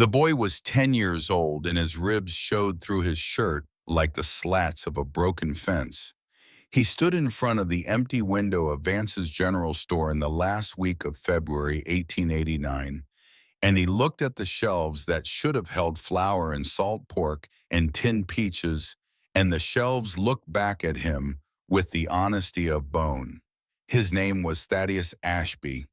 The boy was 10 years old, and his ribs showed through his shirt like the slats of a broken fence. He stood in front of the empty window of Vance's General Store in the last week of February 1889, and he looked at the shelves that should have held flour and salt pork and tinned peaches, and the shelves looked back at him with the honesty of bone. His name was Thaddeus Ashby.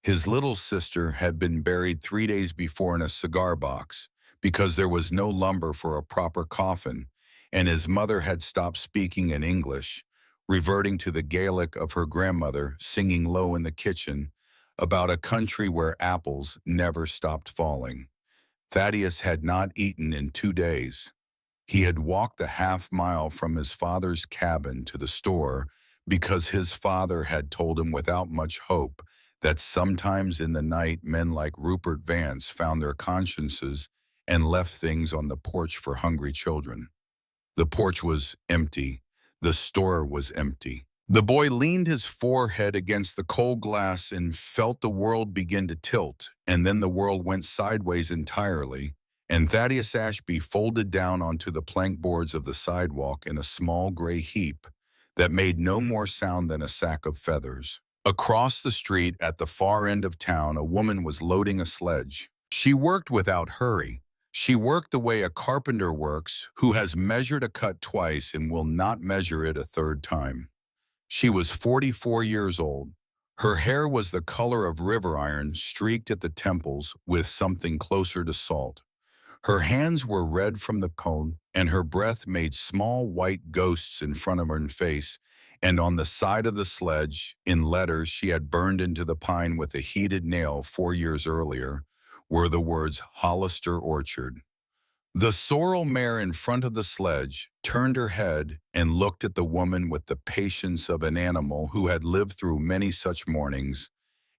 His little sister had been buried 3 days before in a cigar box because there was no lumber for a proper coffin, and his mother had stopped speaking in English, reverting to the Gaelic of her grandmother singing low in the kitchen about a country where apples never stopped falling. Thaddeus had not eaten in 2 days. He had walked the half-mile from his father's cabin to the store because his father had told him without much hope that sometimes in the night men like Rupert Vance found their consciences and left things on the porch for hungry children. The porch was empty. The store was empty. The boy leaned his forehead against the cold glass and felt the world begin to tilt, and then the world went sideways entirely, and Thaddeus Ashby folded down onto the plank boards of the sidewalk in a small gray heap that made no more sound than a sack of feathers. Across the street at the far end of town, a woman was loading a sledge. She worked without hurry. She worked the way a carpenter works who has measured a cut twice and will not measure it a third time. She was 44 years old. Her hair was the color of river iron streaked at the temples with something closer to salt. Her hands were red from the cold, and her breath made small white ghosts in front of her face, and on the side of the sledge, in letters she had burned into the pine with a heated nail 4 years earlier, were the words Hollister Orchard. The sorrel mare in front of the sledge turned her head and looked at the woman with the patience of an animal who had lived through many such mornings,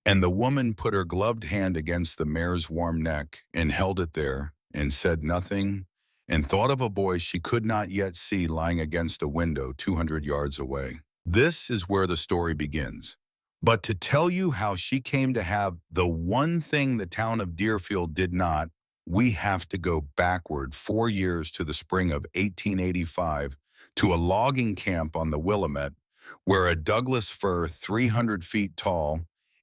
and the woman put her gloved hand against the mare's warm neck and held it there and said nothing and thought of a boy she could not yet see lying against a window 200 yards away. This is where the story begins. But to tell you how she came to have the one thing the town of Deerfield did not, we have to go backward 4 years to the spring of 1885 to a logging camp on the Willamette, where a Douglas fir 300 feet tall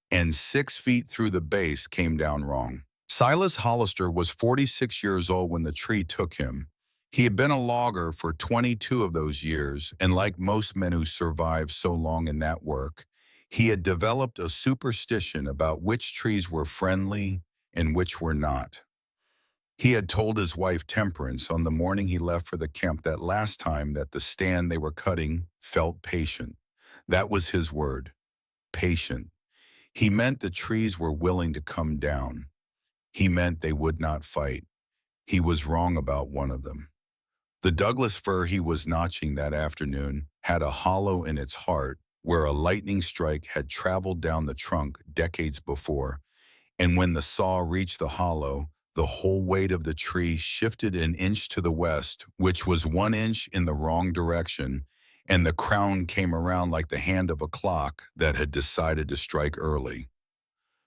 and 6 feet through the base came down wrong. Silas Hollister was 46 years old when the tree took him. He had been a logger for 22 of those years, and like most men who survived so long in that work, he had developed a superstition about which trees were friendly and which were not. He had told his wife Temperance on the morning he left for the camp that last time that the stand they were cutting felt patient. That was his word, patient. He meant the trees were willing to come down. He meant they would not fight. He was wrong about one of them. The Douglas fir he was notching that afternoon had a hollow in its heart where a lightning strike had traveled down the trunk decades before, and when the saw reached the hollow, the whole weight of the tree shifted an inch to the west, which was 1 inch in the wrong direction, and the crown came around like the hand of a clock that had decided to strike early.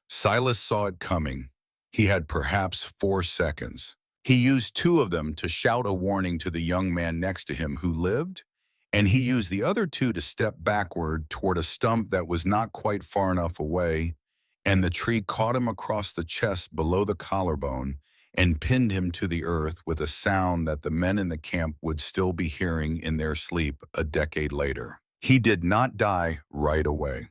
Silas saw it coming. He had perhaps 4 seconds. He used 2 of them to shout a warning to the young man next to him who lived, and he used the other 2 to step backward toward a stump that was not quite far enough away, and the tree caught him across the chest below the collarbone and pinned him to the earth with a sound that the men in the camp would still be hearing in their sleep a decade later. He did not die right away.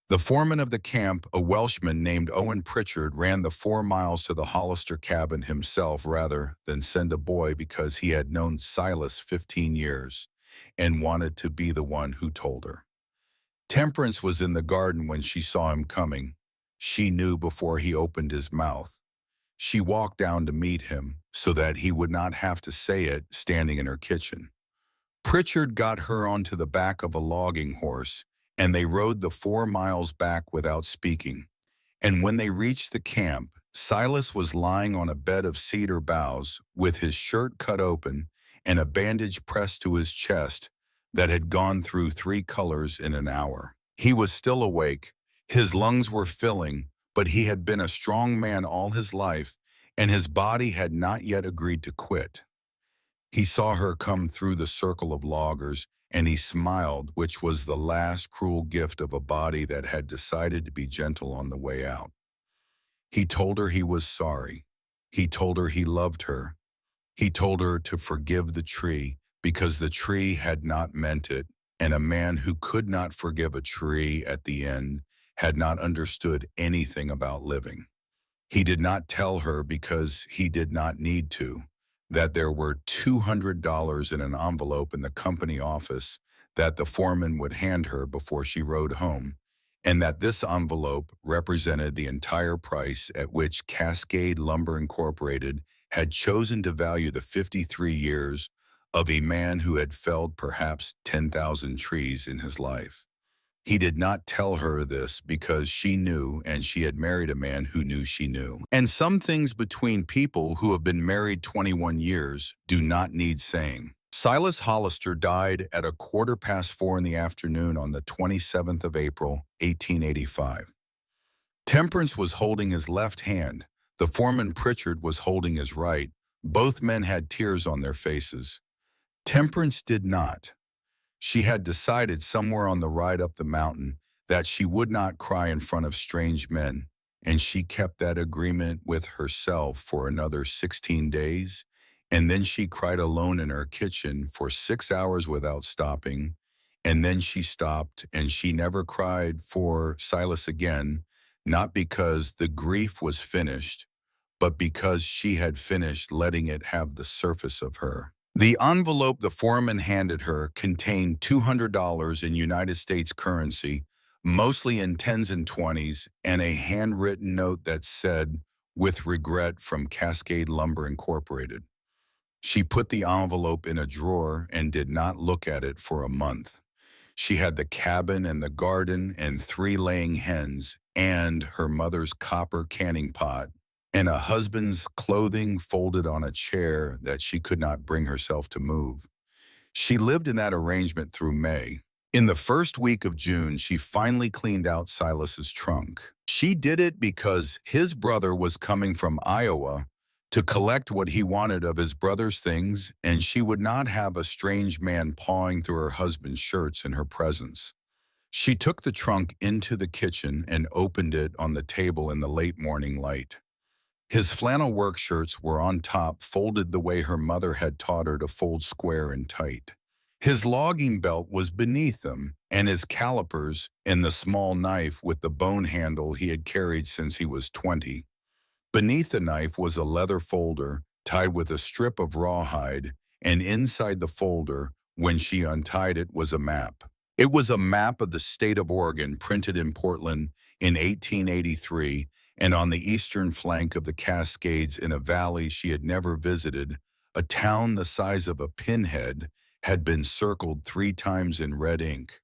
The foreman of the camp, a Welshman named Owen Pritchard, ran the 4 miles to the Hollister cabin himself rather than send a boy because he had known Silas 15 years and wanted to be the one who told her. Temperance was in the garden when she saw him coming. She knew before he opened his mouth. She walked down to meet him so that he would not have to say it standing in her kitchen. Pritchard got her onto the back of a logging horse, and they rode the 4 miles back without speaking. And when they reached the camp, Silas was lying on a bed of cedar boughs with his shirt cut open and a bandage pressed to his chest that had gone through 3 colors in an hour. He was still awake. His lungs were filling, but he had been a strong man all his life, and his body had not yet agreed to quit. He saw her come through the circle of loggers, and he smiled, which was the last cruel gift of a body that had decided to be gentle on the way out. He told her he was sorry. He told her he loved her. He told her to forgive the tree because the tree had not meant it, and a man who could not forgive a tree at the end had not understood anything about living. He did not tell her because he did not need to, that there were $200 in an envelope in the company office that the foreman would hand her before she rode home, and that this envelope represented the entire price at which Cascade Lumber Incorporated had chosen to value the 53 years of a man who had felled perhaps 10,000 trees in his life. He did not tell her this because she knew, and she had married a man who knew she knew. And some things between people who have been married 21 years do not need saying. Silas Hollister died at 4:15 in the afternoon on the 27th of April, 1885. Temperance was holding his left hand. The foreman Pritchard was holding his right. Both men had tears on their faces. Temperance did not. She had decided somewhere on the ride up the mountain that she would not cry in front of strange men, and she kept that agreement with herself for another 16 days, and then she cried alone in her kitchen for 6 hours without stopping, and then she stopped, and she never cried for Silas again, not because the grief was finished, but because she had finished letting it have the surface of her. The envelope the foreman handed her contained $200 in United States currency, mostly in 10s and 20s, and a handwritten note that said, "With regret from Cascade Lumber Incorporated." She put the envelope in a drawer and did not look at it for a month. She had the cabin and the garden and 3 laying hens and her mother's copper canning pot and a husband's clothing folded on a chair that she could not bring herself to move. She lived in that arrangement through May. In the first week of June, she finally cleaned out Silas's trunk. She did it because his brother was coming from Iowa to collect what he wanted of his brother's things, and she would not have a strange man pawing through her husband's shirts in her presence. She took the trunk into the kitchen and opened it on the table in the late morning light. His flannel work shirts were on top, folded the way her mother had taught her to fold square and tight. His logging belt was beneath them, and his calipers and the small knife with the bone handle he had carried since he was 20. Beneath the knife was a leather folder tied with a strip of rawhide, and inside the folder, when she untied it, was a map. It was a map of the state of Oregon printed in Portland in 1883, and on the eastern flank of the Cascades in a valley she had never visited, a town the size of a pinhead had been circled 3 times in red ink: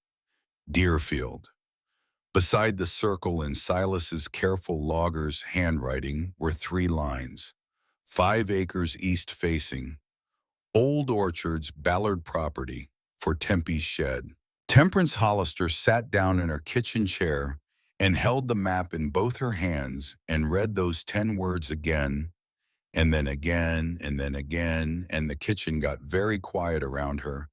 Deerfield. Beside the circle in Silas's careful logger's handwriting were 3 lines: 5 acres east facing, Old Orchards, Ballard property, for Tempe's shed. Temperance Hollister sat down in her kitchen chair and held the map in both her hands and read those 10 words again, and then again, and then again, and the kitchen got very quiet around her,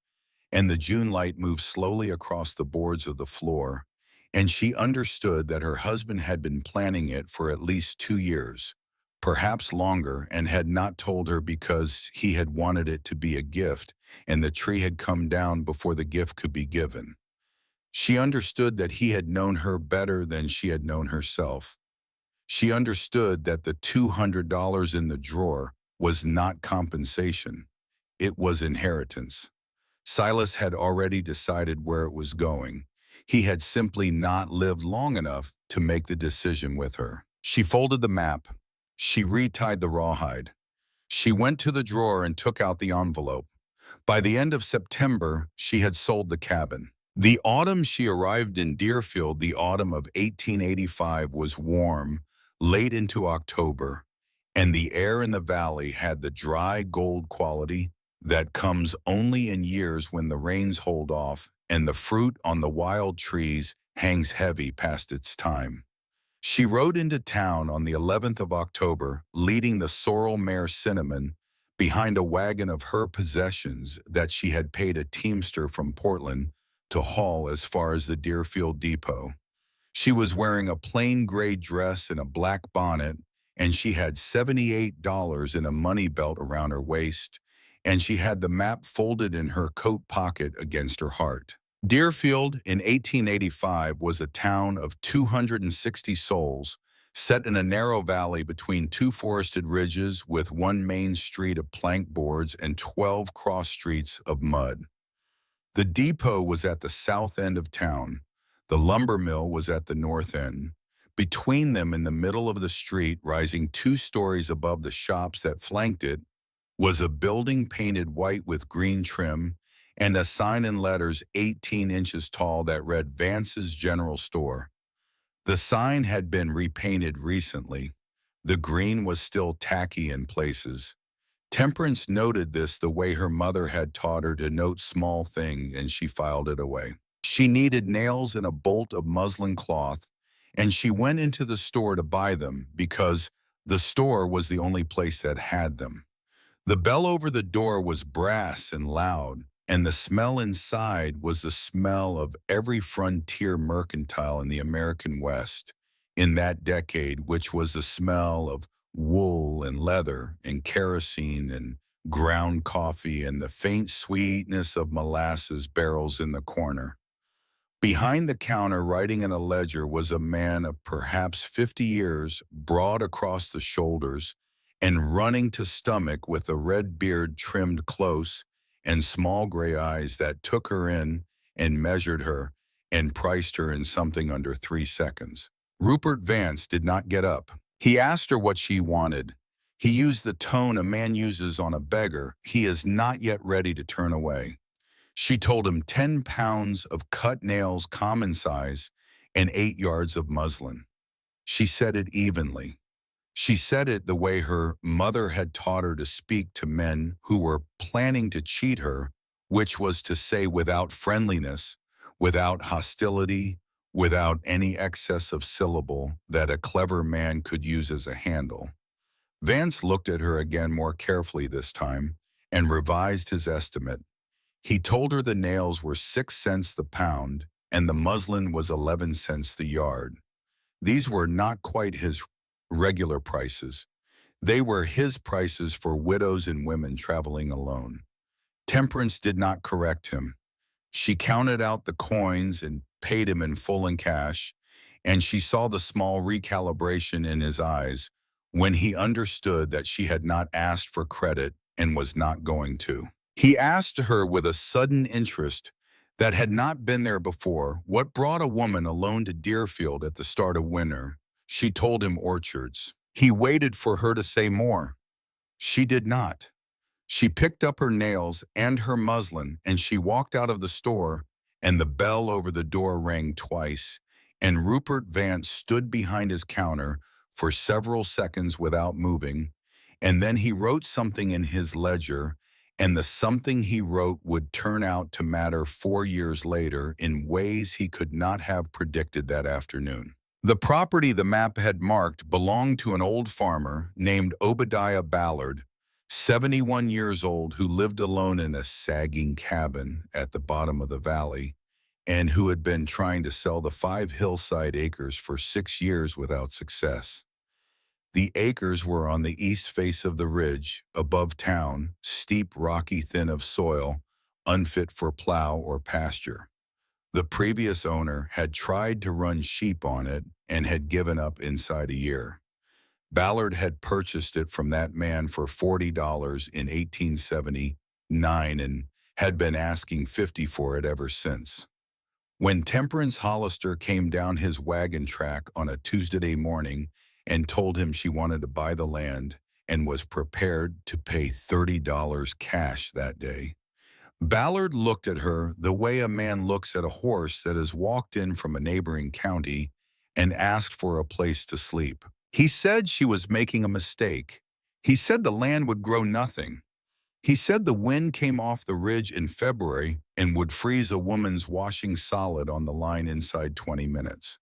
and the June light moved slowly across the boards of the floor, and she understood that her husband had been planning it for at least 2 years, perhaps longer, and had not told her because he had wanted it to be a gift, and the tree had come down before the gift could be given. She understood that he had known her better than she had known herself. She understood that the $200 in the drawer was not compensation. It was inheritance. Silas had already decided where it was going. He had simply not lived long enough to make the decision with her. She folded the map. She retied the rawhide. She went to the drawer and took out the envelope. By the end of September, she had sold the cabin. The autumn she arrived in Deerfield, the autumn of 1885, was warm, late into October, and the air in the valley had the dry gold quality that comes only in years when the rains hold off and the fruit on the wild trees hangs heavy past its time. She rode into town on the 11th of October, leading the sorrel mare Cinnamon behind a wagon of her possessions that she had paid a teamster from Portland to haul as far as the Deerfield depot. She was wearing a plain gray dress and a black bonnet, and she had $78 in a money belt around her waist, and she had the map folded in her coat pocket against her heart. Deerfield in 1885 was a town of 260 souls, set in a narrow valley between two forested ridges with one main street of plank boards and 12 cross streets of mud. The depot was at the south end of town. The lumber mill was at the north end. Between them, in the middle of the street, rising 2 stories above the shops that flanked it, was a building painted white with green trim and a sign in letters 18 inches tall that read Vance's General Store. The sign had been repainted recently. The green was still tacky in places. Temperance noted this the way her mother had taught her to note small things, and she filed it away. She needed nails and a bolt of muslin cloth, and she went into the store to buy them because the store was the only place that had them. The bell over the door was brass and loud, and the smell inside was the smell of every frontier mercantile in the American West in that decade, which was the smell of wool and leather and kerosene and ground coffee and the faint sweetness of molasses barrels in the corner. Behind the counter, writing in a ledger, was a man of perhaps 50 years, broad across the shoulders, and running to stomach with a red beard trimmed close and small gray eyes that took her in and measured her and priced her in something under 3 seconds. Rupert Vance did not get up. He asked her what she wanted. He used the tone a man uses on a beggar. He is not yet ready to turn away. She told him 10 pounds of cut nails common size and 8 yards of muslin. She said it evenly. She said it the way her mother had taught her to speak to men who were planning to cheat her, which was to say without friendliness, without hostility, without any excess of syllable that a clever man could use as a handle. Vance looked at her again more carefully this time and revised his estimate. He told her the nails were 6 cents the pound and the muslin was 11 cents the yard. These were not quite his regular prices. They were his prices for widows and women traveling alone. Temperance did not correct him. She counted out the coins and paid him in full in cash, and she saw the small recalibration in his eyes when he understood that she had not asked for credit and was not going to. He asked her with a sudden interest that had not been there before what brought a woman alone to Deerfield at the start of winter. She told him orchards. He waited for her to say more. She did not. She picked up her nails and her muslin, and she walked out of the store, and the bell over the door rang twice, and Rupert Vance stood behind his counter for several seconds without moving, and then he wrote something in his ledger, and the something he wrote would turn out to matter 4 years later in ways he could not have predicted that afternoon. The property the map had marked belonged to an old farmer named Obadiah Ballard, 71 years old, who lived alone in a sagging cabin at the bottom of the valley and who had been trying to sell the 5 hillside acres for 6 years without success. The acres were on the east face of the ridge, above town, steep, rocky, thin of soil, unfit for plow or pasture. The previous owner had tried to run sheep on it and had given up inside a year. Ballard had purchased it from that man for $40 in 1879 and had been asking $50 for it ever since. When Temperance Hollister came down his wagon track on a Tuesday morning and told him she wanted to buy the land and was prepared to pay $30 cash that day, Ballard looked at her the way a man looks at a horse that has walked in from a neighboring county and asked for a place to sleep. He said she was making a mistake. He said the land would grow nothing. He said the wind came off the ridge in February and would freeze a woman's washing solid on the line inside 20 minutes.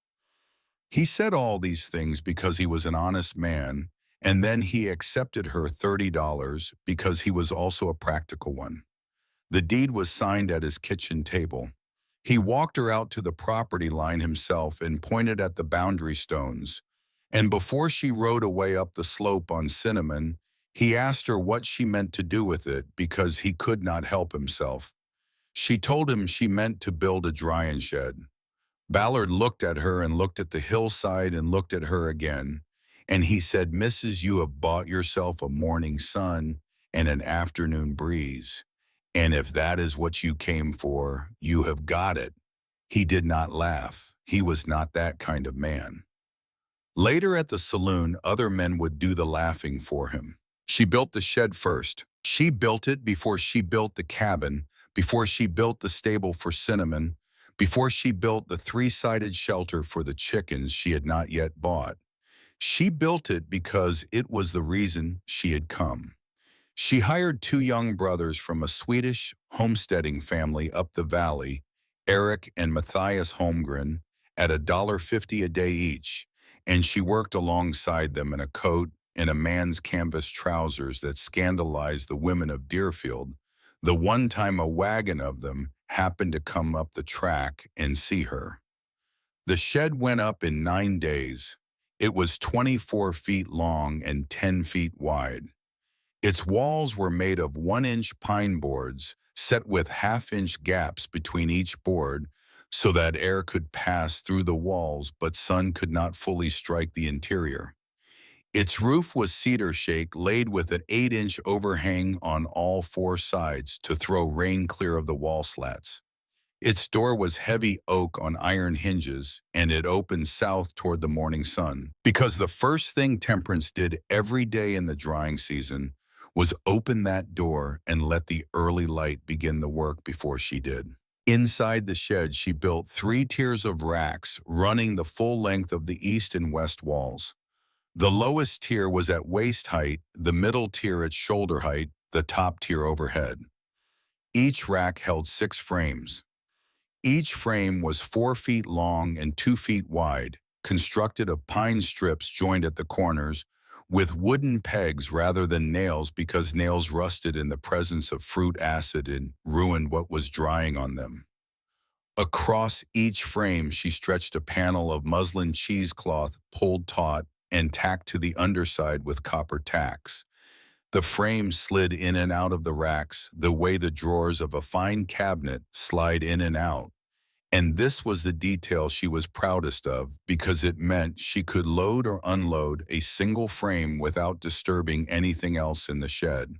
He said all these things because he was an honest man, and then he accepted her $30 because he was also a practical one. The deed was signed at his kitchen table. He walked her out to the property line himself and pointed at the boundary stones. And before she rode away up the slope on Cinnamon, he asked her what she meant to do with it because he could not help himself. She told him she meant to build a drying shed. Ballard looked at her and looked at the hillside and looked at her again. And he said, "Mrs., you have bought yourself a morning sun and an afternoon breeze. And if that is what you came for, you have got it." He did not laugh. He was not that kind of man. Later at the saloon, other men would do the laughing for him. She built the shed first. She built it before she built the cabin, before she built the stable for Cinnamon, before she built the three-sided shelter for the chickens she had not yet bought. She built it because it was the reason she had come. She hired two young brothers from a Swedish homesteading family up the valley, Eric and Matthias Holmgren, at $1.50 a day each, and she worked alongside them in a coat and a man's canvas trousers that scandalized the women of Deerfield, the one time a wagon of them happened to come up the track and see her. The shed went up in 9 days. It was 24 feet long and 10 feet wide. Its walls were made of 1-inch pine boards set with half-inch gaps between each board so that air could pass through the walls but sun could not fully strike the interior. Its roof was cedar shake laid with an 8-inch overhang on all four sides to throw rain clear of the wall slats. Its door was heavy oak on iron hinges, and it opened south toward the morning sun, because the first thing Temperance did every day in the drying season was open that door and let the early light begin the work before she did. Inside the shed, she built 3 tiers of racks running the full length of the east and west walls. The lowest tier was at waist height, the middle tier at shoulder height, the top tier overhead. Each rack held 6 frames. Each frame was 4 feet long and 2 feet wide, constructed of pine strips joined at the corners, with wooden pegs rather than nails because nails rusted in the presence of fruit acid and ruined what was drying on them. Across each frame she stretched a panel of muslin cheesecloth pulled taut and tacked to the underside with copper tacks. The frames slid in and out of the racks the way the drawers of a fine cabinet slide in and out. And this was the detail she was proudest of because it meant she could load or unload a single frame without disturbing anything else in the shed.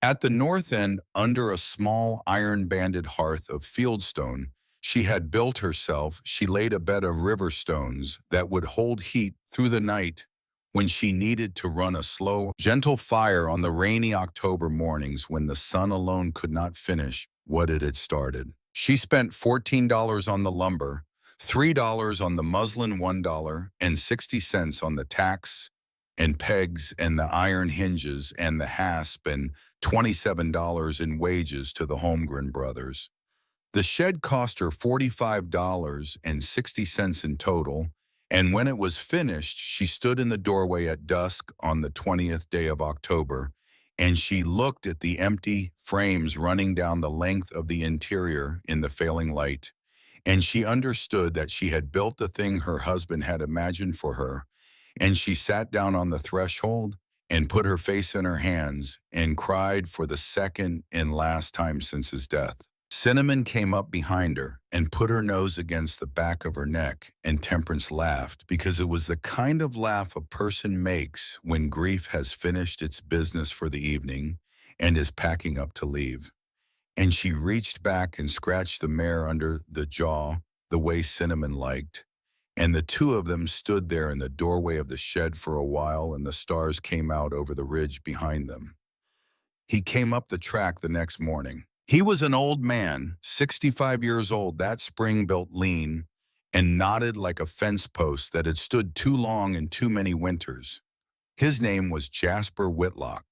At the north end, under a small iron-banded hearth of fieldstone she had built herself, she laid a bed of river stones that would hold heat through the night when she needed to run a slow, gentle fire on the rainy October mornings when the sun alone could not finish what it had started. She spent $14 on the lumber, $3 on the muslin, $1.60 on the tacks and pegs and the iron hinges and the hasp, and $27 in wages to the Holmgren brothers. The shed cost her $45.60 in total, and when it was finished, she stood in the doorway at dusk on the 20th day of October, and she looked at the empty frames running down the length of the interior in the failing light, and she understood that she had built the thing her husband had imagined for her, and she sat down on the threshold and put her face in her hands and cried for the second and last time since his death. Cinnamon came up behind her and put her nose against the back of her neck, and Temperance laughed because it was the kind of laugh a person makes when grief has finished its business for the evening and is packing up to leave. And she reached back and scratched the mare under the jaw the way Cinnamon liked, and the two of them stood there in the doorway of the shed for a while, and the stars came out over the ridge behind them. He came up the track the next morning. He was an old man, 65 years old, that spring built lean, and knotted like a fence post that had stood too long in too many winters. His name was Jasper Whitlock.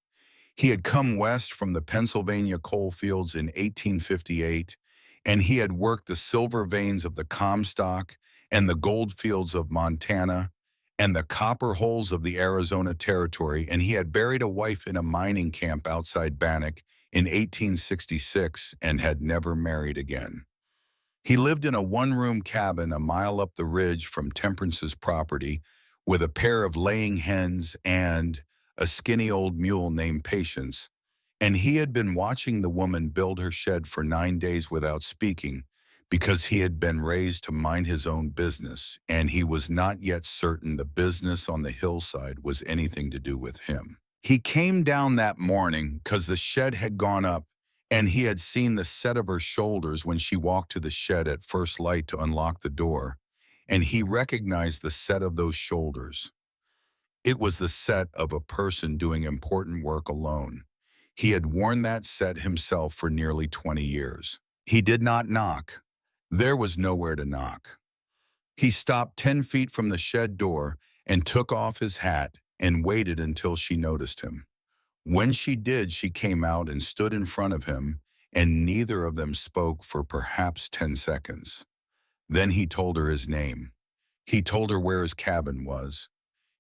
He had come west from the Pennsylvania coal fields in 1858, and he had worked the silver veins of the Comstock and the gold fields of Montana and the copper holes of the Arizona Territory, and he had buried a wife in a mining camp outside Bannock in 1866 and had never married again. He lived in a one-room cabin a mile up the ridge from Temperance's property with a pair of laying hens and a skinny old mule named Patience, and he had been watching the woman build her shed for 9 days without speaking because he had been raised to mind his own business, and he was not yet certain the business on the hillside was anything to do with him. He came down that morning because the shed had gone up, and he had seen the set of her shoulders when she walked to the shed at first light to unlock the door, and he recognized the set of those shoulders. It was the set of a person doing important work alone. He had worn that set himself for nearly 20 years. He did not knock. There was nowhere to knock. He stopped 10 feet from the shed door and took off his hat and waited until she noticed him. When she did, she came out and stood in front of him, and neither of them spoke for perhaps 10 seconds. Then he told her his name. He told her where his cabin was.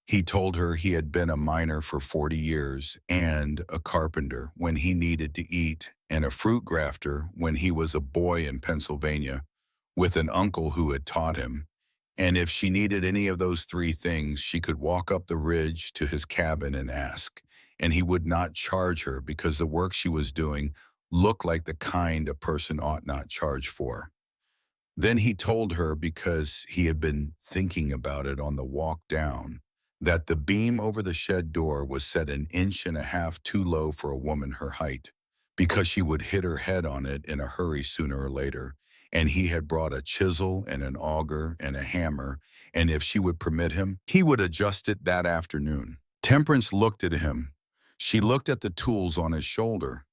He told her he had been a miner for 40 years and a carpenter when he needed to eat and a fruit grafter when he was a boy in Pennsylvania with an uncle who had taught him. And if she needed any of those three things, she could walk up the ridge to his cabin and ask, and he would not charge her because the work she was doing looked like the kind a person ought not charge for. Then he told her, because he had been thinking about it on the walk down, that the beam over the shed door was set 1.5 inches too low for a woman her height, because she would hit her head on it in a hurry sooner or later, and he had brought a chisel and an auger and a hammer, and if she would permit him, he would adjust it that afternoon. Temperance looked at him. She looked at the tools on his shoulder.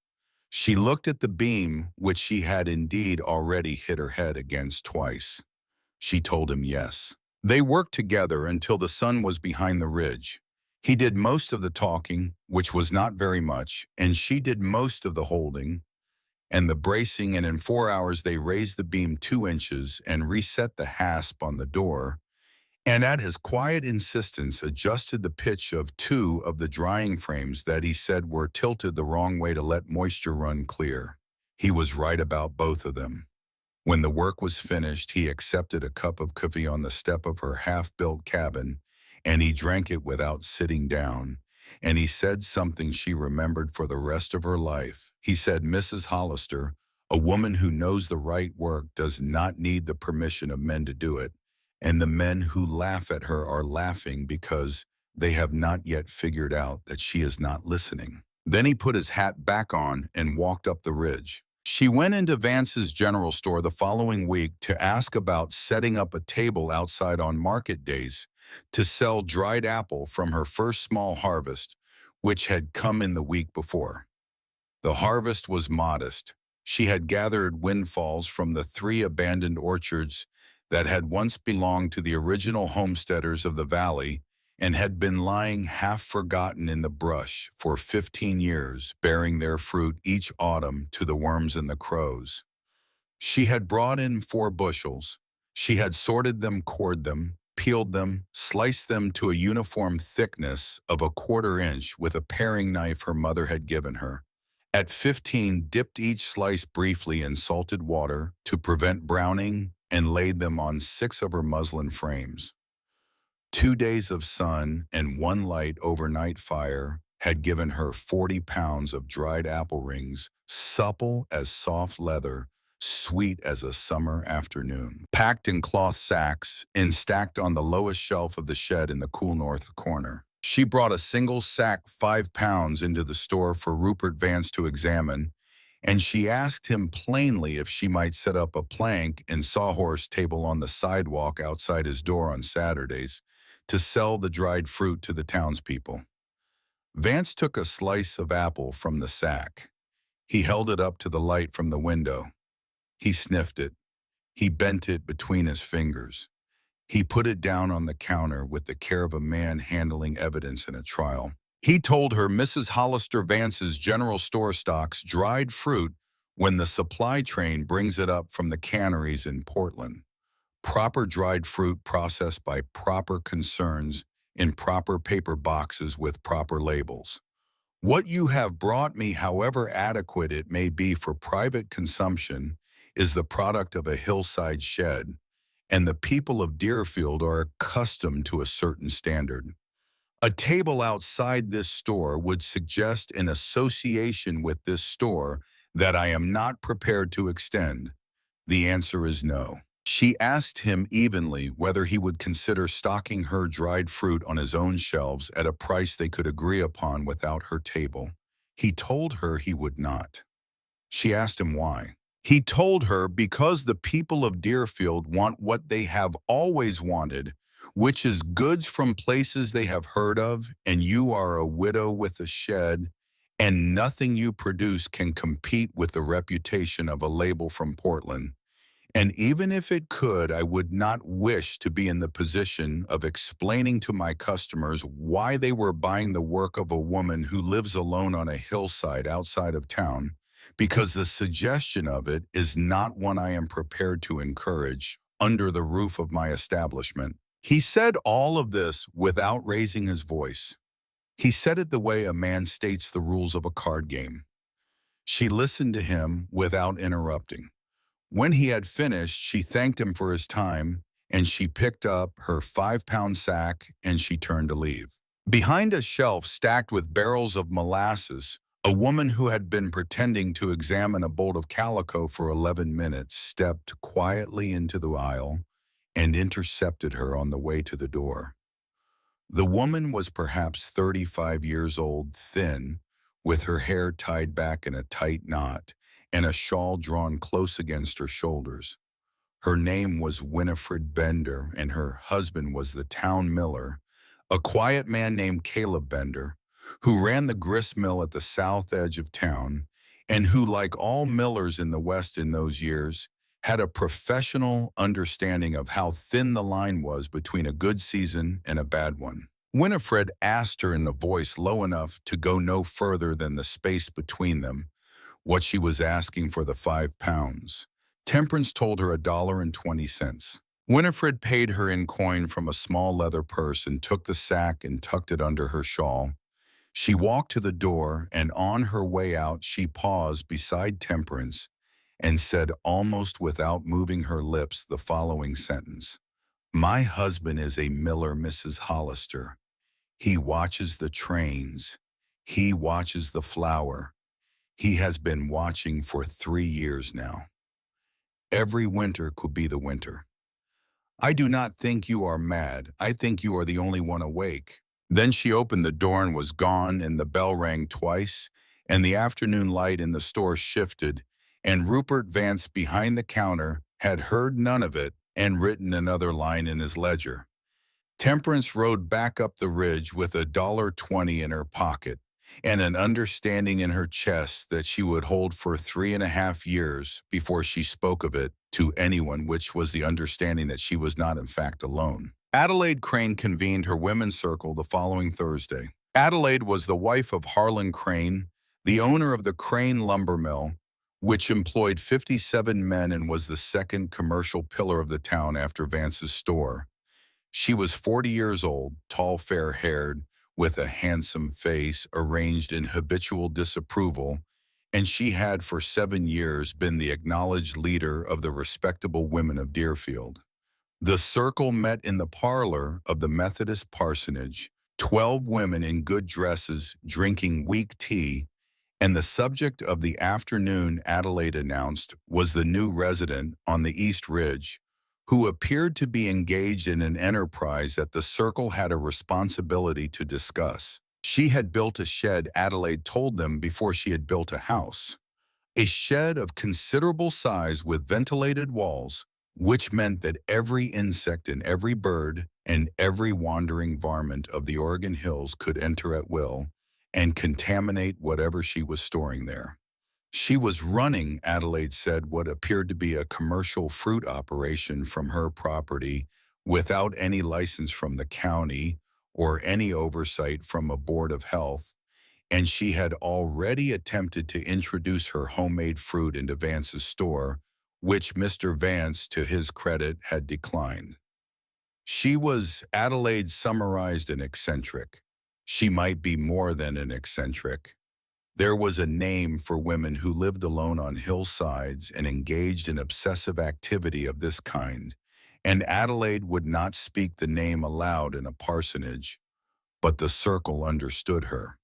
She looked at the beam, which she had indeed already hit her head against twice. She told him yes. They worked together until the sun was behind the ridge. He did most of the talking, which was not very much, and she did most of the holding and the bracing, and in 4 hours they raised the beam 2 inches and reset the hasp on the door, and at his quiet insistence adjusted the pitch of 2 of the drying frames that he said were tilted the wrong way to let moisture run clear. He was right about both of them. When the work was finished, he accepted a cup of coffee on the step of her half-built cabin, and he drank it without sitting down, and he said something she remembered for the rest of her life. He said, "Mrs. Hollister, a woman who knows the right work does not need the permission of men to do it, and the men who laugh at her are laughing because they have not yet figured out that she is not listening." Then he put his hat back on and walked up the ridge. She went into Vance's general store the following week to ask about setting up a table outside on market days to sell dried apple from her first small harvest, which had come in the week before. The harvest was modest. She had gathered windfalls from the 3 abandoned orchards that had once belonged to the original homesteaders of the valley and had been lying half forgotten in the brush for 15 years, bearing their fruit each autumn to the worms and the crows. She had brought in 4 bushels. She had sorted them, cored them, peeled them, sliced them to a uniform thickness of 1/4 inch with a paring knife her mother had given her. At 15, dipped each slice briefly in salted water to prevent browning and laid them on 6 of her muslin frames. 2 days of sun and 1 light overnight fire had given her 40 pounds of dried apple rings, supple as soft leather, sweet as a summer afternoon, packed in cloth sacks and stacked on the lowest shelf of the shed in the cool north corner. She brought a single sack 5 pounds into the store for Rupert Vance to examine, and she asked him plainly if she might set up a plank and sawhorse table on the sidewalk outside his door on Saturdays to sell the dried fruit to the townspeople. Vance took a slice of apple from the sack. He held it up to the light from the window. He sniffed it. He bent it between his fingers. He put it down on the counter with the care of a man handling evidence in a trial. He told her Mrs. Hollister Vance's general store stocks dried fruit when the supply train brings it up from the canneries in Portland. proper dried fruit processed by proper concerns in proper paper boxes with proper labels. What you have brought me, however adequate it may be for private consumption, is the product of a hillside shed, and the people of Deerfield are accustomed to a certain standard. A table outside this store would suggest an association with this store that I am not prepared to extend. The answer is no. She asked him evenly whether he would consider stocking her dried fruit on his own shelves at a price they could agree upon without her table. He told her he would not. She asked him why. He told her because the people of Deerfield want what they have always wanted, which is goods from places they have heard of, and you are a widow with a shed, and nothing you produce can compete with the reputation of a label from Portland. And even if it could, I would not wish to be in the position of explaining to my customers why they were buying the work of a woman who lives alone on a hillside outside of town, because the suggestion of it is not one I am prepared to encourage under the roof of my establishment. He said all of this without raising his voice. He said it the way a man states the rules of a card game. She listened to him without interrupting. When he had finished, she thanked him for his time, and she picked up her 5-pound sack and she turned to leave. Behind a shelf stacked with barrels of molasses, a woman who had been pretending to examine a bolt of calico for 11 minutes stepped quietly into the aisle and intercepted her on the way to the door. The woman was perhaps 35 years old, thin, with her hair tied back in a tight knot and a shawl drawn close against her shoulders. Her name was Winifred Bender, and her husband was the town miller, a quiet man named Caleb Bender, who ran the grist mill at the south edge of town, and who, like all millers in the West in those years, had a professional understanding of how thin the line was between a good season and a bad one. Winifred asked her in a voice low enough to go no further than the space between them what she was asking for the 5 pounds. Temperance told her $1.20. Winifred paid her in coin from a small leather purse and took the sack and tucked it under her shawl. She walked to the door, and on her way out she paused beside Temperance and said almost without moving her lips the following sentence. "My husband is a miller, Mrs. Hollister. He watches the trains. He watches the flour. He has been watching for 3 years now. Every winter could be the winter. I do not think you are mad. I think you are the only one awake." Then she opened the door and was gone, and the bell rang twice, and the afternoon light in the store shifted, and Rupert Vance behind the counter had heard none of it and written another line in his ledger. Temperance rode back up the ridge with $1.20 in her pocket and an understanding in her chest that she would hold for 3.5 years before she spoke of it to anyone, which was the understanding that she was not in fact alone. Adelaide Crane convened her women's circle the following Thursday. Adelaide was the wife of Harlan Crane, the owner of the Crane lumber mill, which employed 57 men and was the second commercial pillar of the town after Vance's store. She was 40 years old, tall, fair-haired, with a handsome face arranged in habitual disapproval, and she had for 7 years been the acknowledged leader of the respectable women of Deerfield. The circle met in the parlor of the Methodist parsonage, 12 women in good dresses drinking weak tea, and the subject of the afternoon, Adelaide announced, was the new resident on the East Ridge, who appeared to be engaged in an enterprise that the circle had a responsibility to discuss. She had built a shed, Adelaide told them, before she had built a house. A shed of considerable size with ventilated walls, which meant that every insect and every bird and every wandering varmint of the Oregon hills could enter at will and contaminate whatever she was storing there. She was running, Adelaide said, what appeared to be a commercial fruit operation from her property without any license from the county or any oversight from a board of health, and she had already attempted to introduce her homemade fruit into Vance's store which Mr. Vance, to his credit, had declined. She was, Adelaide summarized, an eccentric. She might be more than an eccentric. There was a name for women who lived alone on hillsides and engaged in obsessive activity of this kind, and Adelaide would not speak the name aloud in a parsonage, but the circle understood her.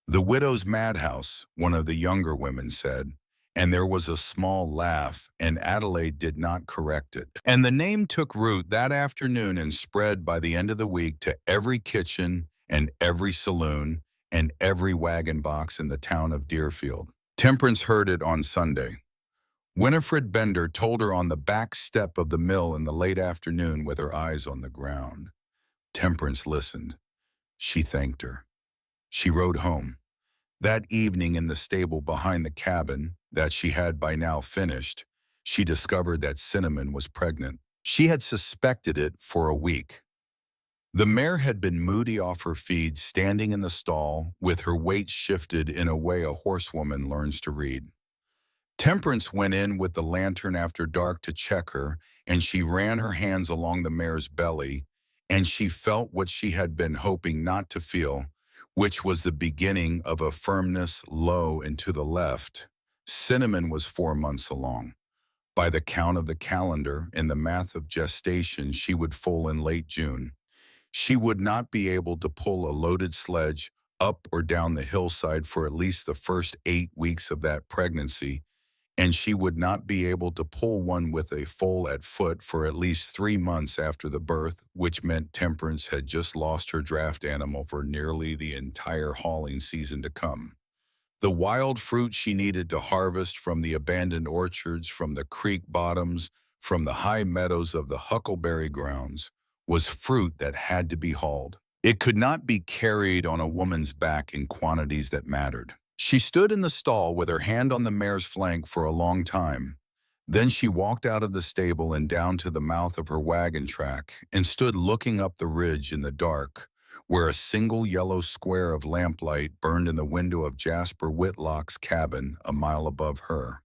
"The widow's madhouse," one of the younger women said, and there was a small laugh, and Adelaide did not correct it. And the name took root that afternoon and spread by the end of the week to every kitchen and every saloon and every wagon box in the town of Deerfield. Temperance heard it on Sunday. Winifred Bender told her on the back step of the mill in the late afternoon with her eyes on the ground. Temperance listened. She thanked her. She rode home. That evening in the stable behind the cabin, that she had by now finished, she discovered that Cinnamon was pregnant. She had suspected it for a week. The mare had been moody off her feed, standing in the stall, with her weight shifted in a way a horsewoman learns to read. Temperance went in with the lantern after dark to check her, and she ran her hands along the mare's belly, and she felt what she had been hoping not to feel, which was the beginning of a firmness low and to the left. Cinnamon was 4 months along. By the count of the calendar and the math of gestation, she would foal in late June. She would not be able to pull a loaded sledge up or down the hillside for at least the first 8 weeks of that pregnancy, and she would not be able to pull one with a foal at foot for at least 3 months after the birth, which meant Temperance had just lost her draft animal for nearly the entire hauling season to come. The wild fruit she needed to harvest from the abandoned orchards, from the creek bottoms, from the high meadows of the huckleberry grounds, was fruit that had to be hauled. It could not be carried on a woman's back in quantities that mattered. She stood in the stall with her hand on the mare's flank for a long time. Then she walked out of the stable and down to the mouth of her wagon track and stood looking up the ridge in the dark, where a single yellow square of lamplight burned in the window of Jasper Whitlock's cabin a mile above her.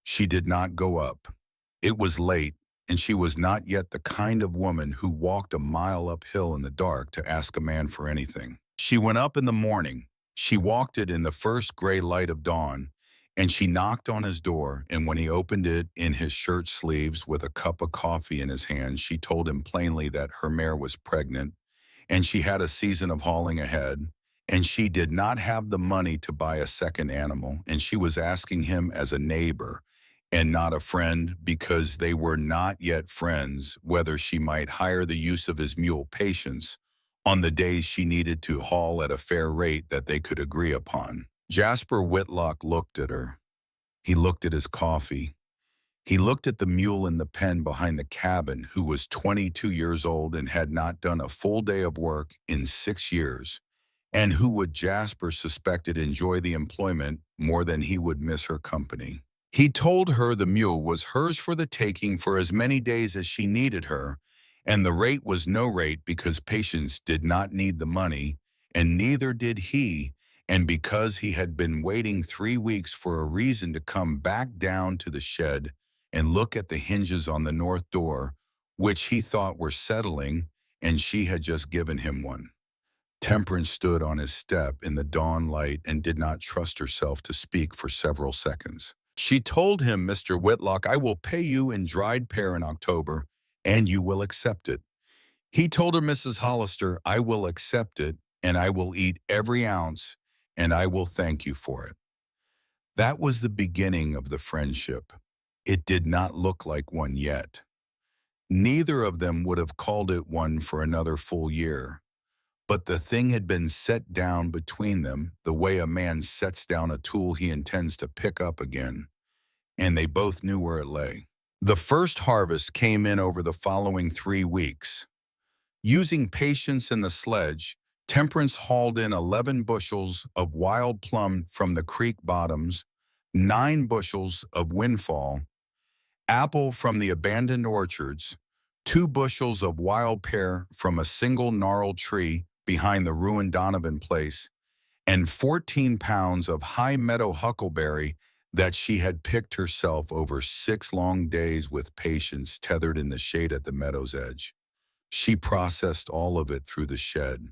She did not go up. It was late, and she was not yet the kind of woman who walked a mile uphill in the dark to ask a man for anything. She went up in the morning. She walked it in the first gray light of dawn, and she knocked on his door, and when he opened it in his shirt sleeves with a cup of coffee in his hand, she told him plainly that her mare was pregnant, and she had a season of hauling ahead, and she did not have the money to buy a second animal, and she was asking him as a neighbor and not a friend, because they were not yet friends, whether she might hire the use of his mule Patience on the days she needed to haul at a fair rate that they could agree upon. Jasper Whitlock looked at her. He looked at his coffee. He looked at the mule in the pen behind the cabin, who was 22 years old and had not done a full day of work in 6 years, and who would Jasper suspected enjoy the employment more than he would miss her company. He told her the mule was hers for the taking for as many days as she needed her, and the rate was no rate because Patience did not need the money, and neither did he, and because he had been waiting 3 weeks for a reason to come back down to the shed and look at the hinges on the north door, which he thought were settling, and she had just given him one. Temperance stood on his step in the dawn light and did not trust herself to speak for several seconds. She told him, "Mr. Whitlock, I will pay you in dried pear in October, and you will accept it." He told her, "Mrs. Hollister, I will accept it, and I will eat every ounce, and I will thank you for it." That was the beginning of the friendship. It did not look like one yet. Neither of them would have called it one for another full year. But the thing had been set down between them the way a man sets down a tool he intends to pick up again, and they both knew where it lay. The first harvest came in over the following 3 weeks. Using Patience in the sledge, Temperance hauled in 11 bushels of wild plum from the creek bottoms, 9 bushels of windfall, apple from the abandoned orchards, 2 bushels of wild pear from a single gnarled tree behind the ruined Donovan place, and 14 pounds of high meadow huckleberry that she had picked herself over 6 long days with patience tethered in the shade at the meadow's edge. She processed all of it through the shed.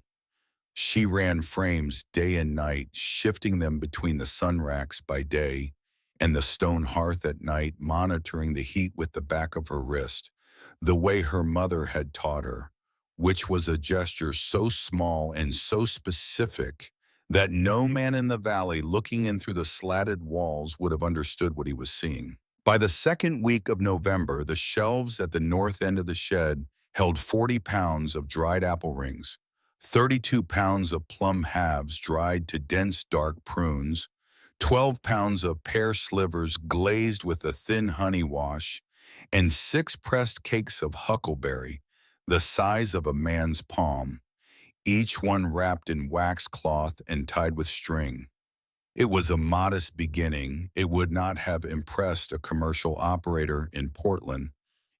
She ran frames day and night, shifting them between the sun racks by day and the stone hearth at night, monitoring the heat with the back of her wrist, the way her mother had taught her, which was a gesture so small and so specific that no man in the valley looking in through the slatted walls would have understood what he was seeing. By the second week of November, the shelves at the north end of the shed held 40 pounds of dried apple rings, 32 pounds of plum halves dried to dense dark prunes, 12 pounds of pear slivers glazed with a thin honey wash, and 6 pressed cakes of huckleberry, the size of a man's palm, each one wrapped in wax cloth and tied with string. It was a modest beginning. It would not have impressed a commercial operator in Portland.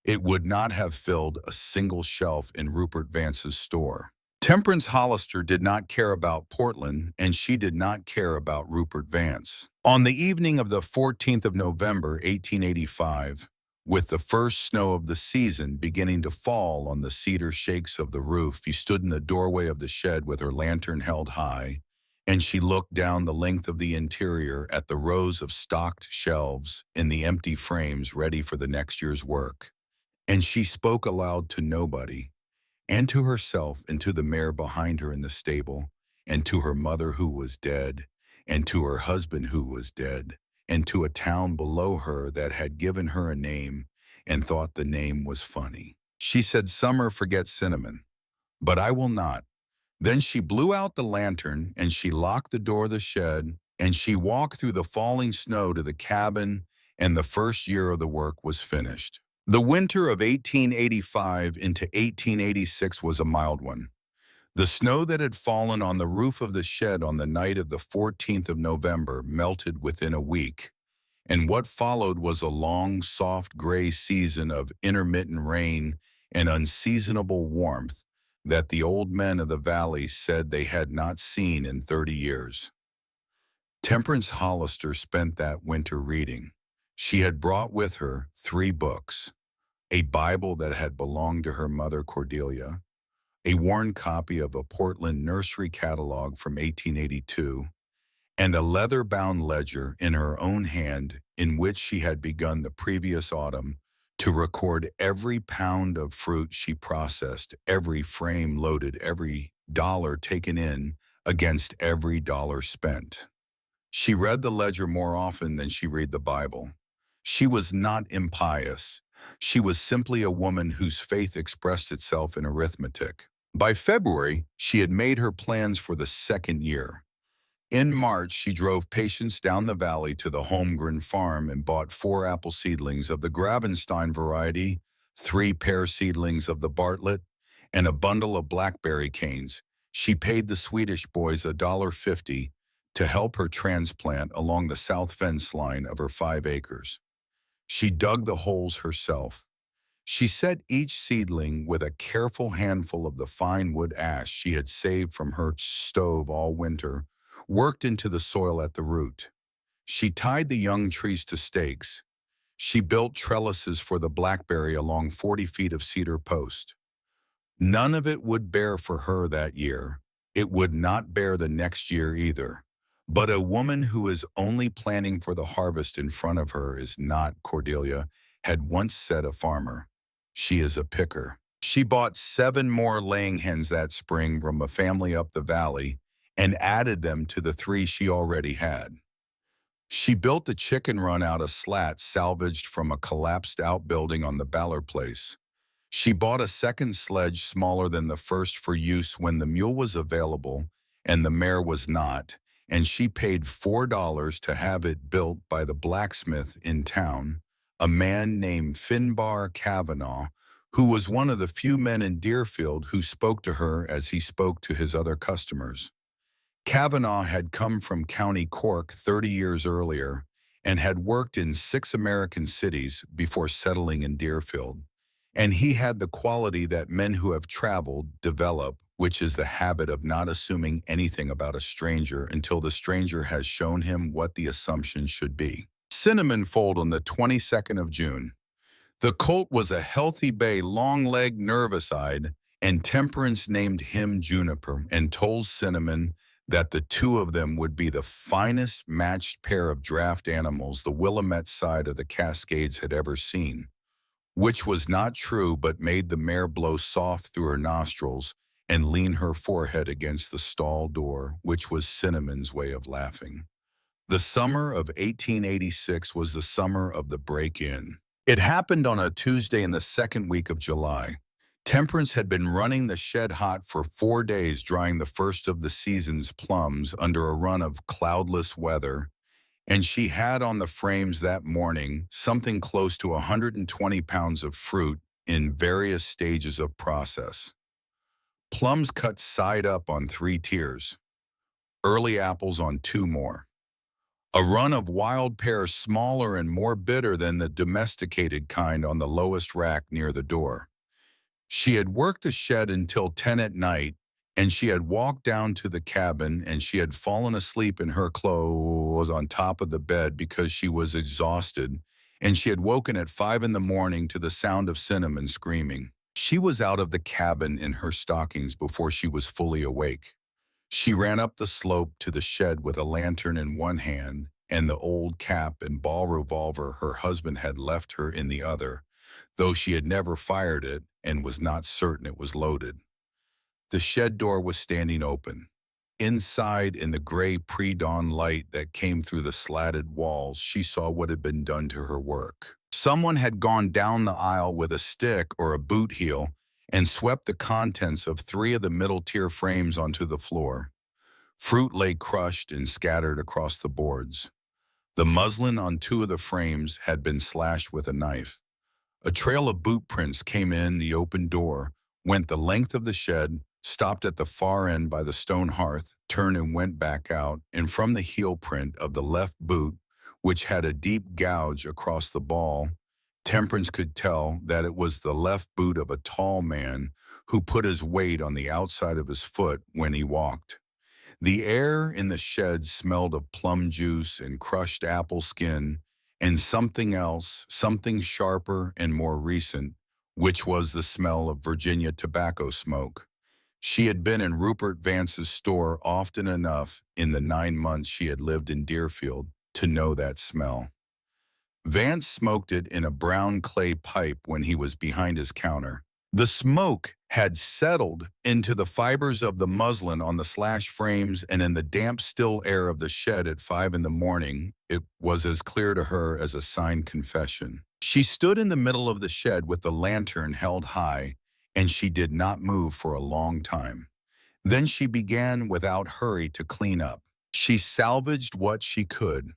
It would not have filled a single shelf in Rupert Vance's store. Temperance Hollister did not care about Portland, and she did not care about Rupert Vance. On the evening of the 14th of November, 1885, with the first snow of the season beginning to fall on the cedar shakes of the roof, she stood in the doorway of the shed with her lantern held high, and she looked down the length of the interior at the rows of stocked shelves in the empty frames ready for the next year's work. And she spoke aloud to nobody, and to herself and to the mare behind her in the stable, and to her mother who was dead, and to her husband who was dead, and to a town below her that had given her a name and thought the name was funny. She said, "Summer forgets cinnamon, but I will not." Then she blew out the lantern, and she locked the door of the shed, and she walked through the falling snow to the cabin, and the first year of the work was finished. The winter of 1885 into 1886 was a mild one. The snow that had fallen on the roof of the shed on the night of the 14th of November melted within a week, and what followed was a long, soft gray season of intermittent rain and unseasonable warmth that the old men of the valley said they had not seen in 30 years. Temperance Hollister spent that winter reading. She had brought with her 3 books: a Bible that had belonged to her mother Cordelia, a worn copy of a Portland nursery catalog from 1882, and a leather-bound ledger in her own hand in which she had begun the previous autumn to record every pound of fruit she processed, every frame loaded, every dollar taken in against every dollar spent. She read the ledger more often than she read the Bible. She was not impious. She was simply a woman whose faith expressed itself in arithmetic. By February, she had made her plans for the second year. In March, she drove Patience down the valley to the Holmgren farm and bought 4 apple seedlings of the Gravenstein variety, 3 pear seedlings of the Bartlett, and a bundle of blackberry canes. She paid the Swedish boys $1.50 to help her transplant along the south fence line of her 5 acres. She dug the holes herself. She set each seedling with a careful handful of the fine wood ash she had saved from her stove all winter, worked into the soil at the root. She tied the young trees to stakes. She built trellises for the blackberry along 40 feet of cedar post. None of it would bear for her that year. It would not bear the next year either. But a woman who is only planning for the harvest in front of her is not, Cordelia had once said, a farmer. She is a picker. She bought 7 more laying hens that spring from a family up the valley and added them to the 3 she already had. She built the chicken run out of slats salvaged from a collapsed outbuilding on the Ballard place. She bought a second sledge smaller than the first for use when the mule was available and the mare was not, and she paid $4 to have it built by the blacksmith in town, a man named Finbar Kavanaugh, who was one of the few men in Deerfield who spoke to her as he spoke to his other customers. Kavanaugh had come from County Cork 30 years earlier and had worked in 6 American cities before settling in Deerfield. And he had the quality that men who have traveled develop, which is the habit of not assuming anything about a stranger until the stranger has shown him what the assumption should be. Cinnamon foaled on the 22nd of June. The colt was a healthy bay, long-legged, nervous-eyed, and Temperance named him Juniper and told Cinnamon that the two of them would be the finest matched pair of draft animals the Willamette side of the Cascades had ever seen, which was not true but made the mare blow soft through her nostrils and lean her forehead against the stall door, which was Cinnamon's way of laughing. The summer of 1886 was the summer of the break-in. It happened on a Tuesday in the second week of July. Temperance had been running the shed hot for 4 days, drying the first of the season's plums under a run of cloudless weather, and she had on the frames that morning something close to 120 pounds of fruit in various stages of process. Plums cut side up on 3 tiers, early apples on 2 more. A run of wild pears smaller and more bitter than the domesticated kind on the lowest rack near the door. She had worked the shed until 10 at night, and she had walked down to the cabin, and she had fallen asleep in her clothes on top of the bed because she was exhausted, and she had woken at 5 in the morning to the sound of Cinnamon screaming. She was out of the cabin in her stockings before she was fully awake. She ran up the slope to the shed with a lantern in one hand and the old cap and ball revolver her husband had left her in the other, though she had never fired it and was not certain it was loaded. The shed door was standing open. Inside, in the gray pre-dawn light that came through the slatted walls, she saw what had been done to her work. Someone had gone down the aisle with a stick or a boot heel and swept the contents of 3 of the middle-tier frames onto the floor. Fruit lay crushed and scattered across the boards. The muslin on 2 of the frames had been slashed with a knife. A trail of boot prints came in the open door, went the length of the shed, stopped at the far end by the stone hearth, turned and went back out, and from the heel print of the left boot, which had a deep gouge across the ball, Temperance could tell that it was the left boot of a tall man who put his weight on the outside of his foot when he walked. The air in the shed smelled of plum juice and crushed apple skin and something else, something sharper and more recent, which was the smell of Virginia tobacco smoke. She had been in Rupert Vance's store often enough in the 9 months she had lived in Deerfield to know that smell. Vance smoked it in a brown clay pipe when he was behind his counter. The smoke had settled into the fibers of the muslin on the slashed frames, and in the damp, still air of the shed at 5 in the morning, it was as clear to her as a signed confession. She stood in the middle of the shed with the lantern held high, and she did not move for a long time. Then she began without hurry to clean up. She salvaged what she could.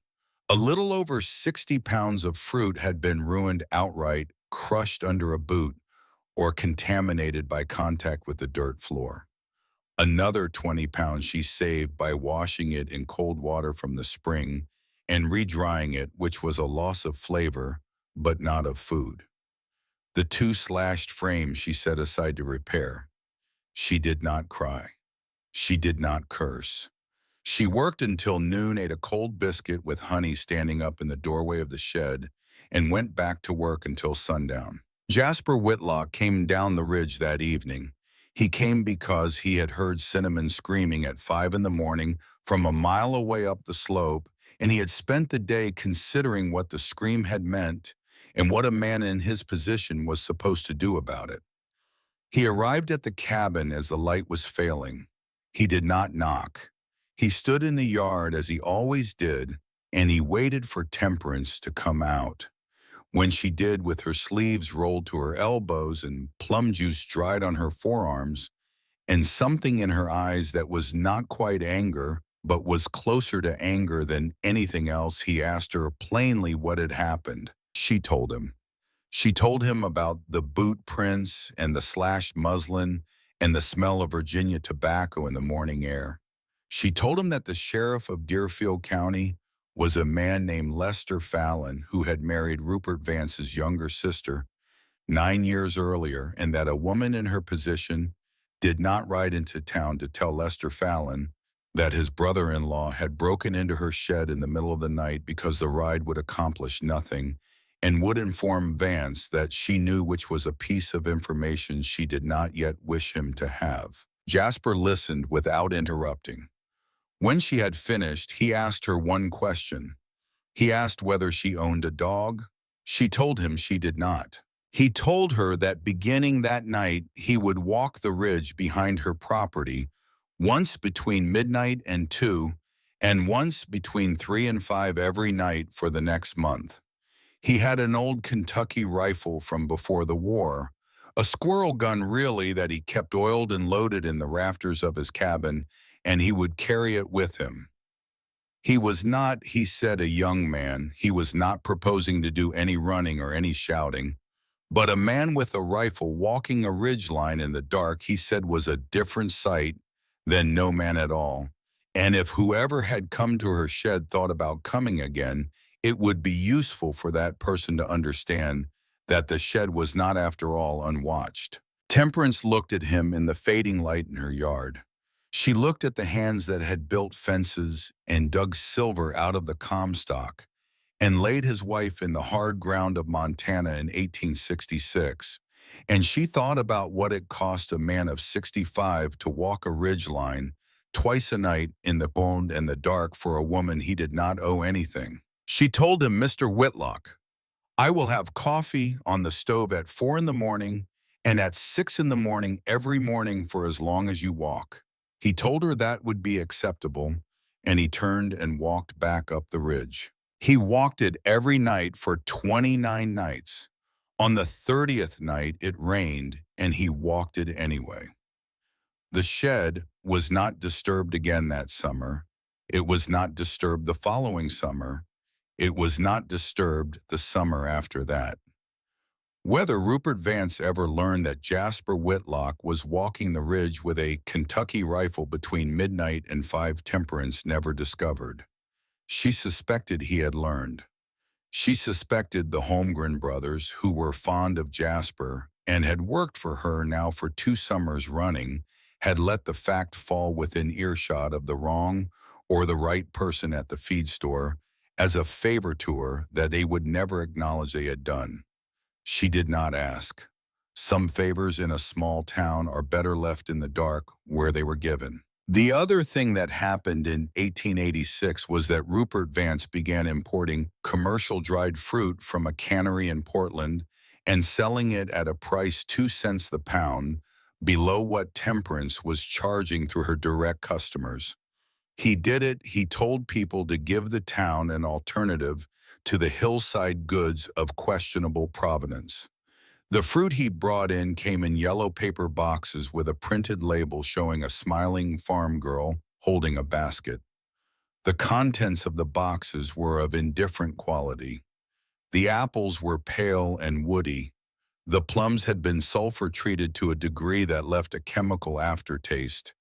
A little over 60 pounds of fruit had been ruined outright, crushed under a boot, or contaminated by contact with the dirt floor. Another 20 pounds she saved by washing it in cold water from the spring and re-drying it, which was a loss of flavor, but not of food. The 2 slashed frames she set aside to repair. She did not cry. She did not curse. She worked until noon, ate a cold biscuit with honey standing up in the doorway of the shed, and went back to work until sundown. Jasper Whitlock came down the ridge that evening. He came because he had heard Cinnamon screaming at 5 in the morning from a mile away up the slope, and he had spent the day considering what the scream had meant and what a man in his position was supposed to do about it. He arrived at the cabin as the light was failing. He did not knock. He stood in the yard as he always did, and he waited for Temperance to come out. When she did, with her sleeves rolled to her elbows and plum juice dried on her forearms, and something in her eyes that was not quite anger, but was closer to anger than anything else, he asked her plainly what had happened. She told him. She told him about the boot prints and the slashed muslin and the smell of Virginia tobacco in the morning air. She told him that the sheriff of Deerfield County was a man named Lester Fallon who had married Rupert Vance's younger sister 9 years earlier, and that a woman in her position did not ride into town to tell Lester Fallon that his brother-in-law had broken into her shed in the middle of the night because the ride would accomplish nothing, and would inform Vance that she knew, which was a piece of information she did not yet wish him to have. Jasper listened without interrupting. When she had finished, he asked her one question. He asked whether she owned a dog. She told him she did not. He told her that beginning that night, he would walk the ridge behind her property, once between midnight and 2, and once between 3 and 5 every night for the next month. He had an old Kentucky rifle from before the war, a squirrel gun really that he kept oiled and loaded in the rafters of his cabin, and he would carry it with him. He was not, he said, a young man. He was not proposing to do any running or any shouting. But a man with a rifle walking a ridgeline in the dark, he said, was a different sight than no man at all. And if whoever had come to her shed thought about coming again, it would be useful for that person to understand that the shed was not after all unwatched. Temperance looked at him in the fading light in her yard. She looked at the hands that had built fences and dug silver out of the Comstock and laid his wife in the hard ground of Montana in 1866. And she thought about what it cost a man of 65 to walk a ridgeline twice a night in the cold and the dark for a woman he did not owe anything. She told him, "Mr. Whitlock, I will have coffee on the stove at 4 in the morning and at 6 in the morning every morning for as long as you walk." He told her that would be acceptable, and he turned and walked back up the ridge. He walked it every night for 29 nights. On the 30th night, it rained, and he walked it anyway. The shed was not disturbed again that summer. It was not disturbed the following summer. It was not disturbed the summer after that. Whether Rupert Vance ever learned that Jasper Whitlock was walking the ridge with a Kentucky rifle between midnight and 5, Temperance never discovered. She suspected he had learned. She suspected the Holmgren brothers, who were fond of Jasper and had worked for her now for 2 summers running, had let the fact fall within earshot of the wrong or the right person at the feed store as a favor to her that they would never acknowledge they had done. She did not ask. Some favors in a small town are better left in the dark where they were given. The other thing that happened in 1886 was that Rupert Vance began importing commercial dried fruit from a cannery in Portland and selling it at a price 2 cents the pound, below what Temperance was charging through her direct customers. He did it, he told people, to give the town an alternative to the hillside goods of questionable provenance. The fruit he brought in came in yellow paper boxes with a printed label showing a smiling farm girl holding a basket. The contents of the boxes were of indifferent quality. The apples were pale and woody. The plums had been sulfur treated to a degree that left a chemical aftertaste.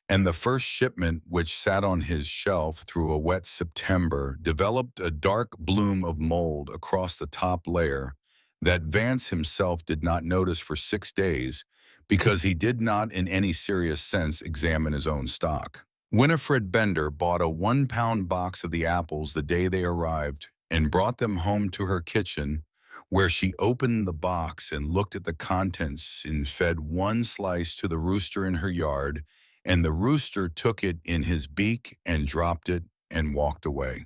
And the first shipment, which sat on his shelf through a wet September, developed a dark bloom of mold across the top layer that Vance himself did not notice for 6 days because he did not in any serious sense examine his own stock. Winifred Bender bought a 1-pound box of the apples the day they arrived and brought them home to her kitchen, where she opened the box and looked at the contents and fed 1 slice to the rooster in her yard, and the rooster took it in his beak and dropped it and walked away.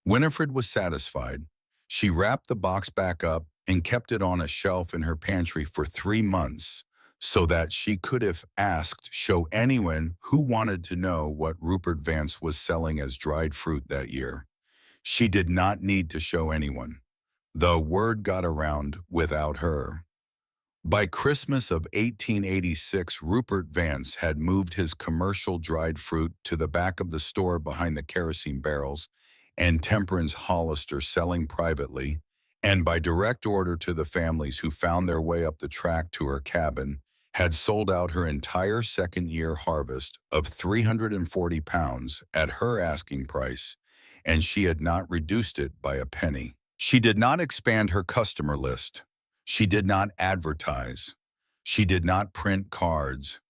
Winifred was satisfied. She wrapped the box back up and kept it on a shelf in her pantry for 3 months, so that she could, if asked, show anyone who wanted to know what Rupert Vance was selling as dried fruit that year. She did not need to show anyone. The word got around without her. By Christmas of 1886, Rupert Vance had moved his commercial dried fruit to the back of the store behind the kerosene barrels, and Temperance Hollister, selling privately, and by direct order to the families who found their way up the track to her cabin, had sold out her entire second-year harvest of 340 pounds at her asking price, and she had not reduced it by a penny. She did not expand her customer list. She did not advertise. She did not print cards.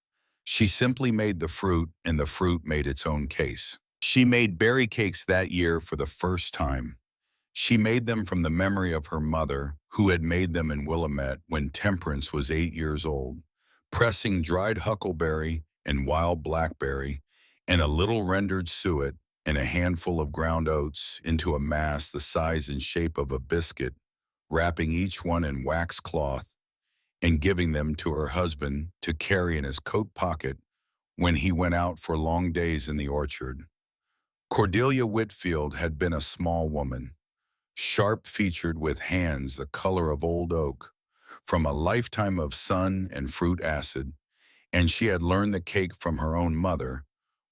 She simply made the fruit, and the fruit made its own case. She made berry cakes that year for the first time. She made them from the memory of her mother, who had made them in Willamette when Temperance was 8 years old, pressing dried huckleberry and wild blackberry and a little rendered suet and a handful of ground oats into a mass the size and shape of a biscuit, wrapping each one in wax cloth and giving them to her husband to carry in his coat pocket when he went out for long days in the orchard. Cordelia Whitfield had been a small woman, sharp-featured with hands the color of old oak, from a lifetime of sun and fruit acid, and she had learned the cake from her own mother,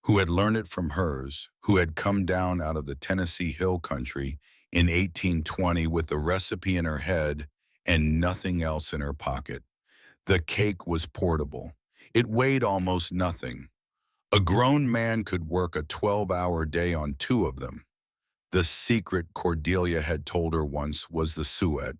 who had learned it from hers, who had come down out of the Tennessee Hill Country in 1820 with the recipe in her head and nothing else in her pocket. The cake was portable. It weighed almost nothing. A grown man could work a 12-hour day on two of them. The secret, Cordelia had told her once, was the suet.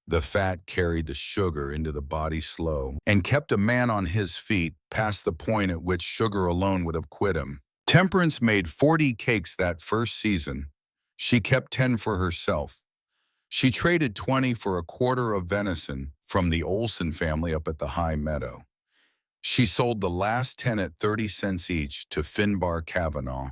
The fat carried the sugar into the body slow and kept a man on his feet past the point at which sugar alone would have quit him. Temperance made 40 cakes that first season. She kept 10 for herself. She traded 20 for a quarter of venison from the Olson family up at the high meadow. She sold the last 10 at 30 cents each to Finbar Cavanaugh,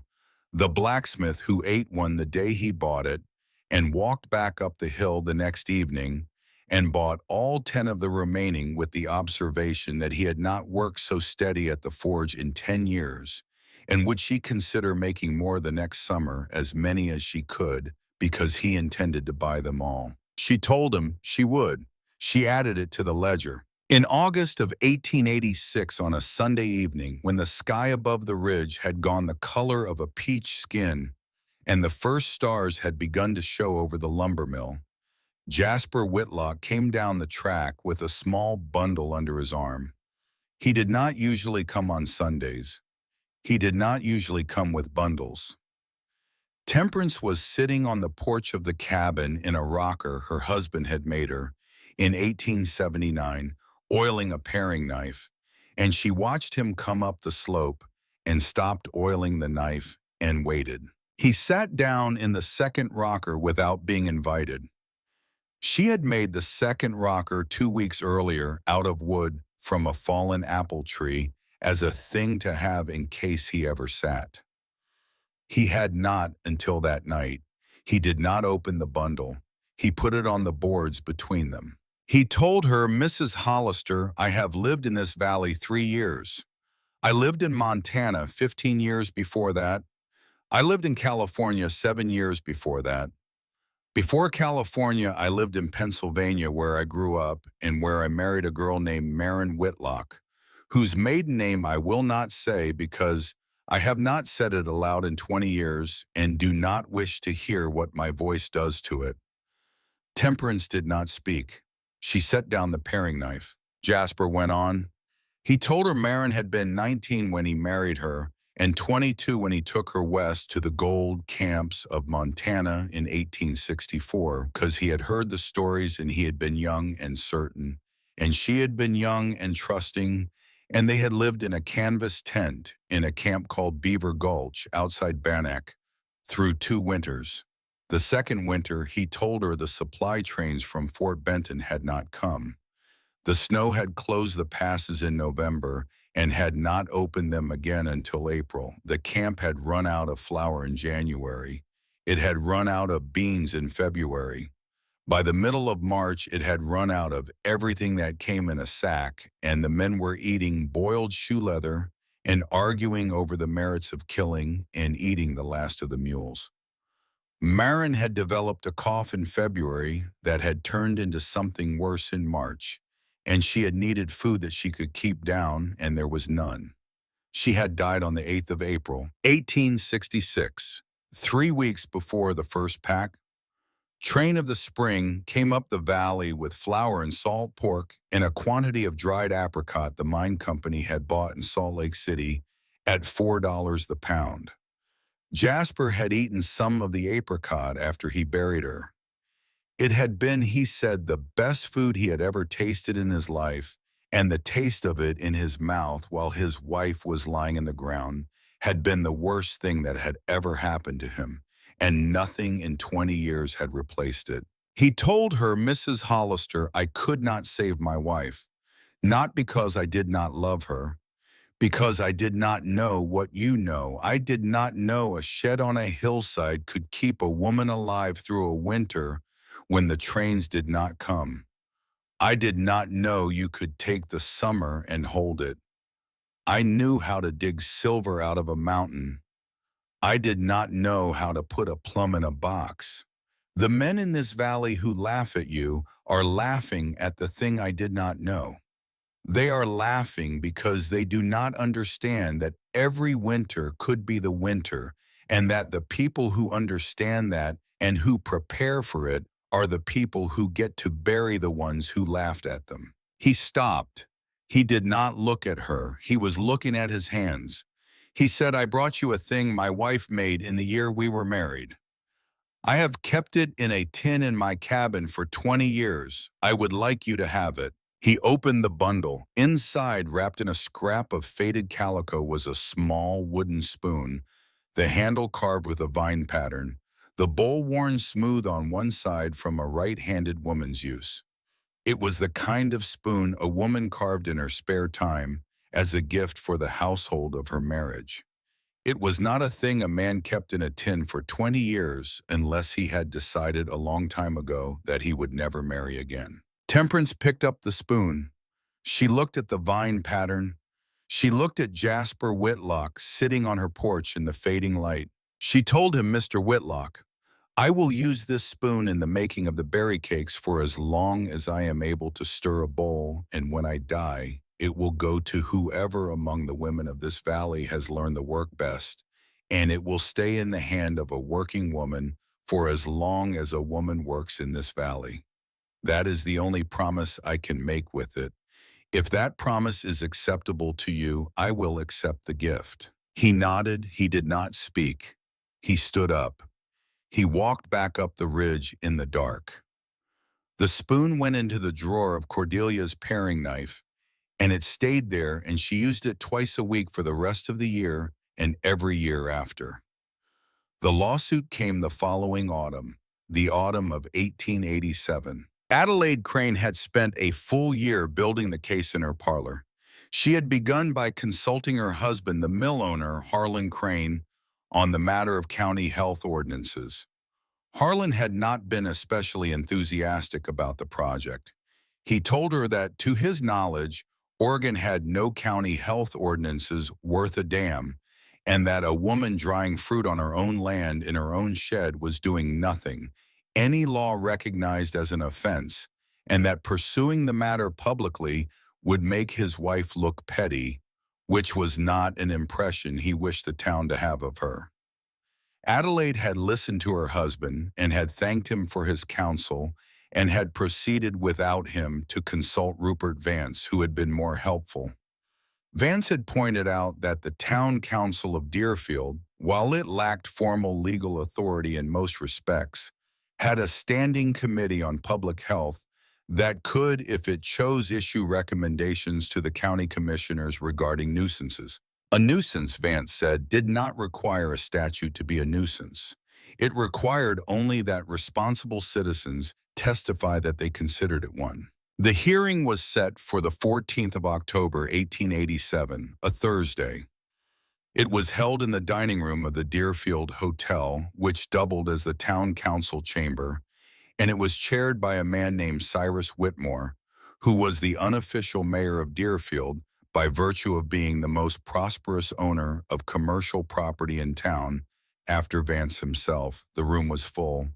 the blacksmith who ate one the day he bought it and walked back up the hill the next evening and bought all 10 of the remaining with the observation that he had not worked so steady at the forge in 10 years, and would she consider making more the next summer, as many as she could, because he intended to buy them all. She told him she would. She added it to the ledger. In August of 1886, on a Sunday evening, when the sky above the ridge had gone the color of a peach skin and the first stars had begun to show over the lumber mill, Jasper Whitlock came down the track with a small bundle under his arm. He did not usually come on Sundays. He did not usually come with bundles. Temperance was sitting on the porch of the cabin in a rocker her husband had made her in 1879, oiling a paring knife, and she watched him come up the slope and stopped oiling the knife and waited. He sat down in the second rocker without being invited. She had made the second rocker 2 weeks earlier out of wood from a fallen apple tree as a thing to have in case he ever sat. He had not until that night. He did not open the bundle. He put it on the boards between them. He told her, "Mrs. Hollister, I have lived in this valley 3 years. I lived in Montana 15 years before that. I lived in California 7 years before that. Before California, I lived in Pennsylvania where I grew up and where I married a girl named Maren Whitlock, whose maiden name I will not say because I have not said it aloud in 20 years and do not wish to hear what my voice does to it." Temperance did not speak. She set down the paring knife. Jasper went on. He told her Maren had been 19 when he married her and 22 when he took her west to the gold camps of Montana in 1864, because he had heard the stories and he had been young and certain, and she had been young and trusting, and they had lived in a canvas tent in a camp called Beaver Gulch outside Bannack through 2 winters. The second winter, he told her the supply trains from Fort Benton had not come. The snow had closed the passes in November and had not opened them again until April. The camp had run out of flour in January. It had run out of beans in February. By the middle of March, it had run out of everything that came in a sack, and the men were eating boiled shoe leather and arguing over the merits of killing and eating the last of the mules. Maren had developed a cough in February that had turned into something worse in March, and she had needed food that she could keep down, and there was none. She had died on the 8th of April, 1866, 3 weeks before the first pack train of the spring came up the valley with flour and salt pork and a quantity of dried apricot the mine company had bought in Salt Lake City at $4 the pound. Jasper had eaten some of the apricot after he buried her. It had been, he said, the best food he had ever tasted in his life, and the taste of it in his mouth while his wife was lying in the ground had been the worst thing that had ever happened to him, and nothing in 20 years had replaced it. He told her, "Mrs. Hollister, I could not save my wife, not because I did not love her, because I did not know what you know. I did not know a shed on a hillside could keep a woman alive through a winter when the trains did not come. I did not know you could take the summer and hold it. I knew how to dig silver out of a mountain. I did not know how to put a plum in a box. The men in this valley who laugh at you are laughing at the thing I did not know. They are laughing because they do not understand that every winter could be the winter, and that the people who understand that and who prepare for it are the people who get to bury the ones who laughed at them." He stopped. He did not look at her. He was looking at his hands. He said, "I brought you a thing my wife made in the year we were married. I have kept it in a tin in my cabin for 20 years. I would like you to have it." He opened the bundle. Inside, wrapped in a scrap of faded calico, was a small wooden spoon, the handle carved with a vine pattern, the bowl worn smooth on one side from a right-handed woman's use. It was the kind of spoon a woman carved in her spare time as a gift for the household of her marriage. It was not a thing a man kept in a tin for 20 years unless he had decided a long time ago that he would never marry again. Temperance picked up the spoon. She looked at the vine pattern. She looked at Jasper Whitlock sitting on her porch in the fading light. She told him, "Mr. Whitlock, I will use this spoon in the making of the berry cakes for as long as I am able to stir a bowl, and when I die, it will go to whoever among the women of this valley has learned the work best, and it will stay in the hand of a working woman for as long as a woman works in this valley. That is the only promise I can make with it. If that promise is acceptable to you, I will accept the gift." He nodded. He did not speak. He stood up. He walked back up the ridge in the dark. The spoon went into the drawer of Cordelia's paring knife, and it stayed there, and she used it twice a week for the rest of the year and every year after. The lawsuit came the following autumn, the autumn of 1887. Adelaide Crane had spent a full year building the case in her parlor. She had begun by consulting her husband, the mill owner, Harlan Crane, on the matter of county health ordinances. Harlan had not been especially enthusiastic about the project. He told her that, to his knowledge, Oregon had no county health ordinances worth a damn, and that a woman drying fruit on her own land in her own shed was doing nothing, any law recognized as an offense, and that pursuing the matter publicly would make his wife look petty, which was not an impression he wished the town to have of her. Adelaide had listened to her husband and had thanked him for his counsel and had proceeded without him to consult Rupert Vance, who had been more helpful. Vance had pointed out that the town council of Deerfield, while it lacked formal legal authority in most respects, had a standing committee on public health that could, if it chose, issue recommendations to the county commissioners regarding nuisances. A nuisance, Vance said, did not require a statute to be a nuisance. It required only that responsible citizens testify that they considered it one. The hearing was set for the 14th of October, 1887, a Thursday. It was held in the dining room of the Deerfield Hotel, which doubled as the town council chamber, and it was chaired by a man named Cyrus Whitmore, who was the unofficial mayor of Deerfield by virtue of being the most prosperous owner of commercial property in town after Vance himself. The room was full.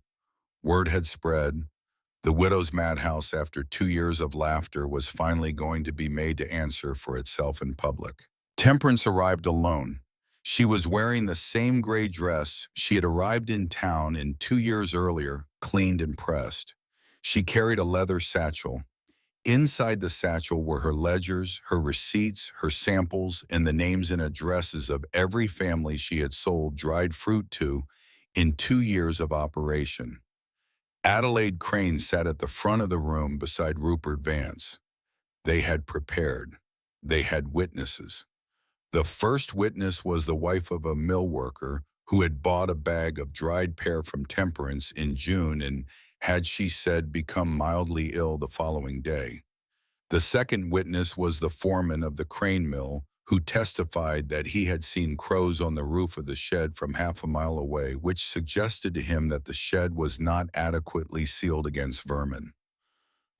Word had spread. The widow's madhouse, after 2 years of laughter, was finally going to be made to answer for itself in public. Temperance arrived alone. She was wearing the same gray dress she had arrived in town in 2 years earlier, cleaned and pressed. She carried a leather satchel. Inside the satchel were her ledgers, her receipts, her samples, and the names and addresses of every family she had sold dried fruit to in 2 years of operation. Adelaide Crane sat at the front of the room beside Rupert Vance. They had prepared. They had witnesses. The first witness was the wife of a mill worker who had bought a bag of dried pear from Temperance in June and had, she said, become mildly ill the following day. The second witness was the foreman of the crane mill, who testified that he had seen crows on the roof of the shed from half a mile away, which suggested to him that the shed was not adequately sealed against vermin.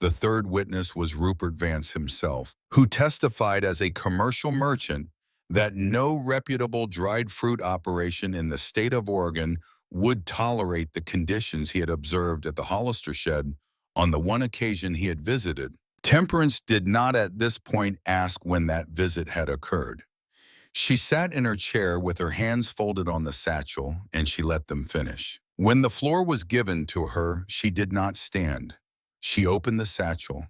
The third witness was Rupert Vance himself, who testified as a commercial merchant that no reputable dried fruit operation in the state of Oregon would tolerate the conditions he had observed at the Hollister shed on the one occasion he had visited. Temperance did not at this point ask when that visit had occurred. She sat in her chair with her hands folded on the satchel, and she let them finish. When the floor was given to her, she did not stand. She opened the satchel.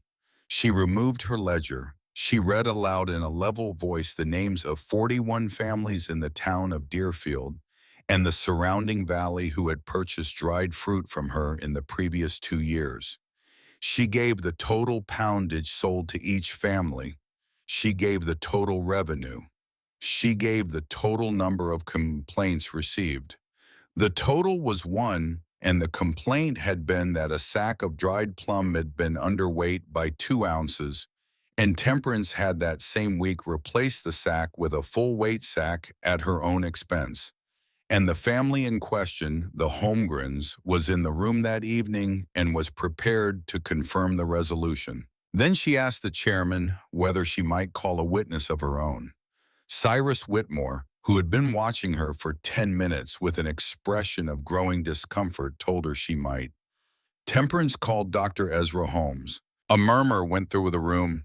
She removed her ledger. She read aloud in a level voice the names of 41 families in the town of Deerfield and the surrounding valley who had purchased dried fruit from her in the previous 2 years. She gave the total poundage sold to each family. She gave the total revenue. She gave the total number of complaints received. The total was 1, and the complaint had been that a sack of dried plum had been underweight by 2 ounces, and Temperance had that same week replaced the sack with a full-weight sack at her own expense. And the family in question, the Holmgrens, was in the room that evening and was prepared to confirm the resolution. Then she asked the chairman whether she might call a witness of her own. Cyrus Whitmore, who had been watching her for 10 minutes with an expression of growing discomfort, told her she might. Temperance called Dr. Ezra Holmes. A murmur went through the room.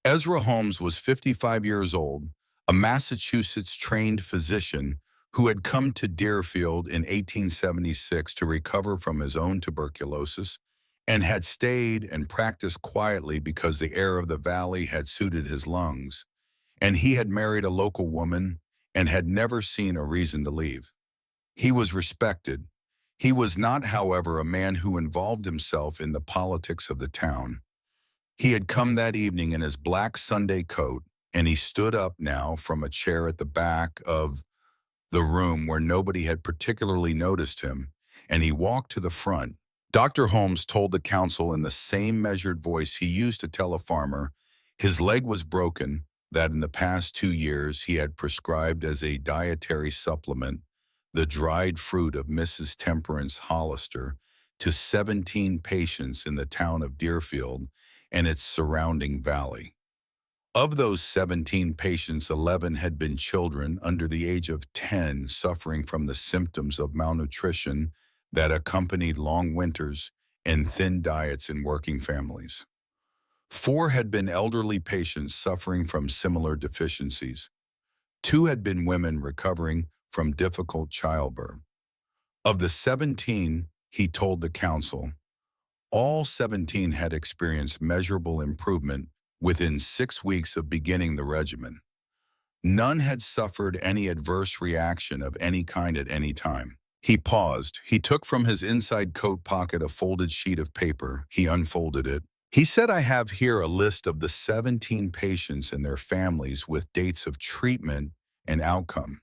Ezra Holmes was 55 years old, a Massachusetts-trained physician who had come to Deerfield in 1876 to recover from his own tuberculosis and had stayed and practiced quietly because the air of the valley had suited his lungs, and he had married a local woman and had never seen a reason to leave. He was respected. He was not, however, a man who involved himself in the politics of the town. He had come that evening in his black Sunday coat, and he stood up now from a chair at the back of the room where nobody had particularly noticed him, and he walked to the front. Dr. Holmes told the council in the same measured voice he used to tell a farmer his leg was broken, that in the past 2 years he had prescribed as a dietary supplement the dried fruit of Mrs. Temperance Hollister to 17 patients in the town of Deerfield and its surrounding valley. Of those 17 patients, 11 had been children under the age of 10 suffering from the symptoms of malnutrition that accompanied long winters and thin diets in working families. 4 had been elderly patients suffering from similar deficiencies. 2 had been women recovering from difficult childbirth. Of the 17, he told the council, all 17 had experienced measurable improvement within 6 weeks of beginning the regimen. None had suffered any adverse reaction of any kind at any time. He paused. He took from his inside coat pocket a folded sheet of paper. He unfolded it. He said, I have here a list of the 17 patients and their families with dates of treatment and outcome.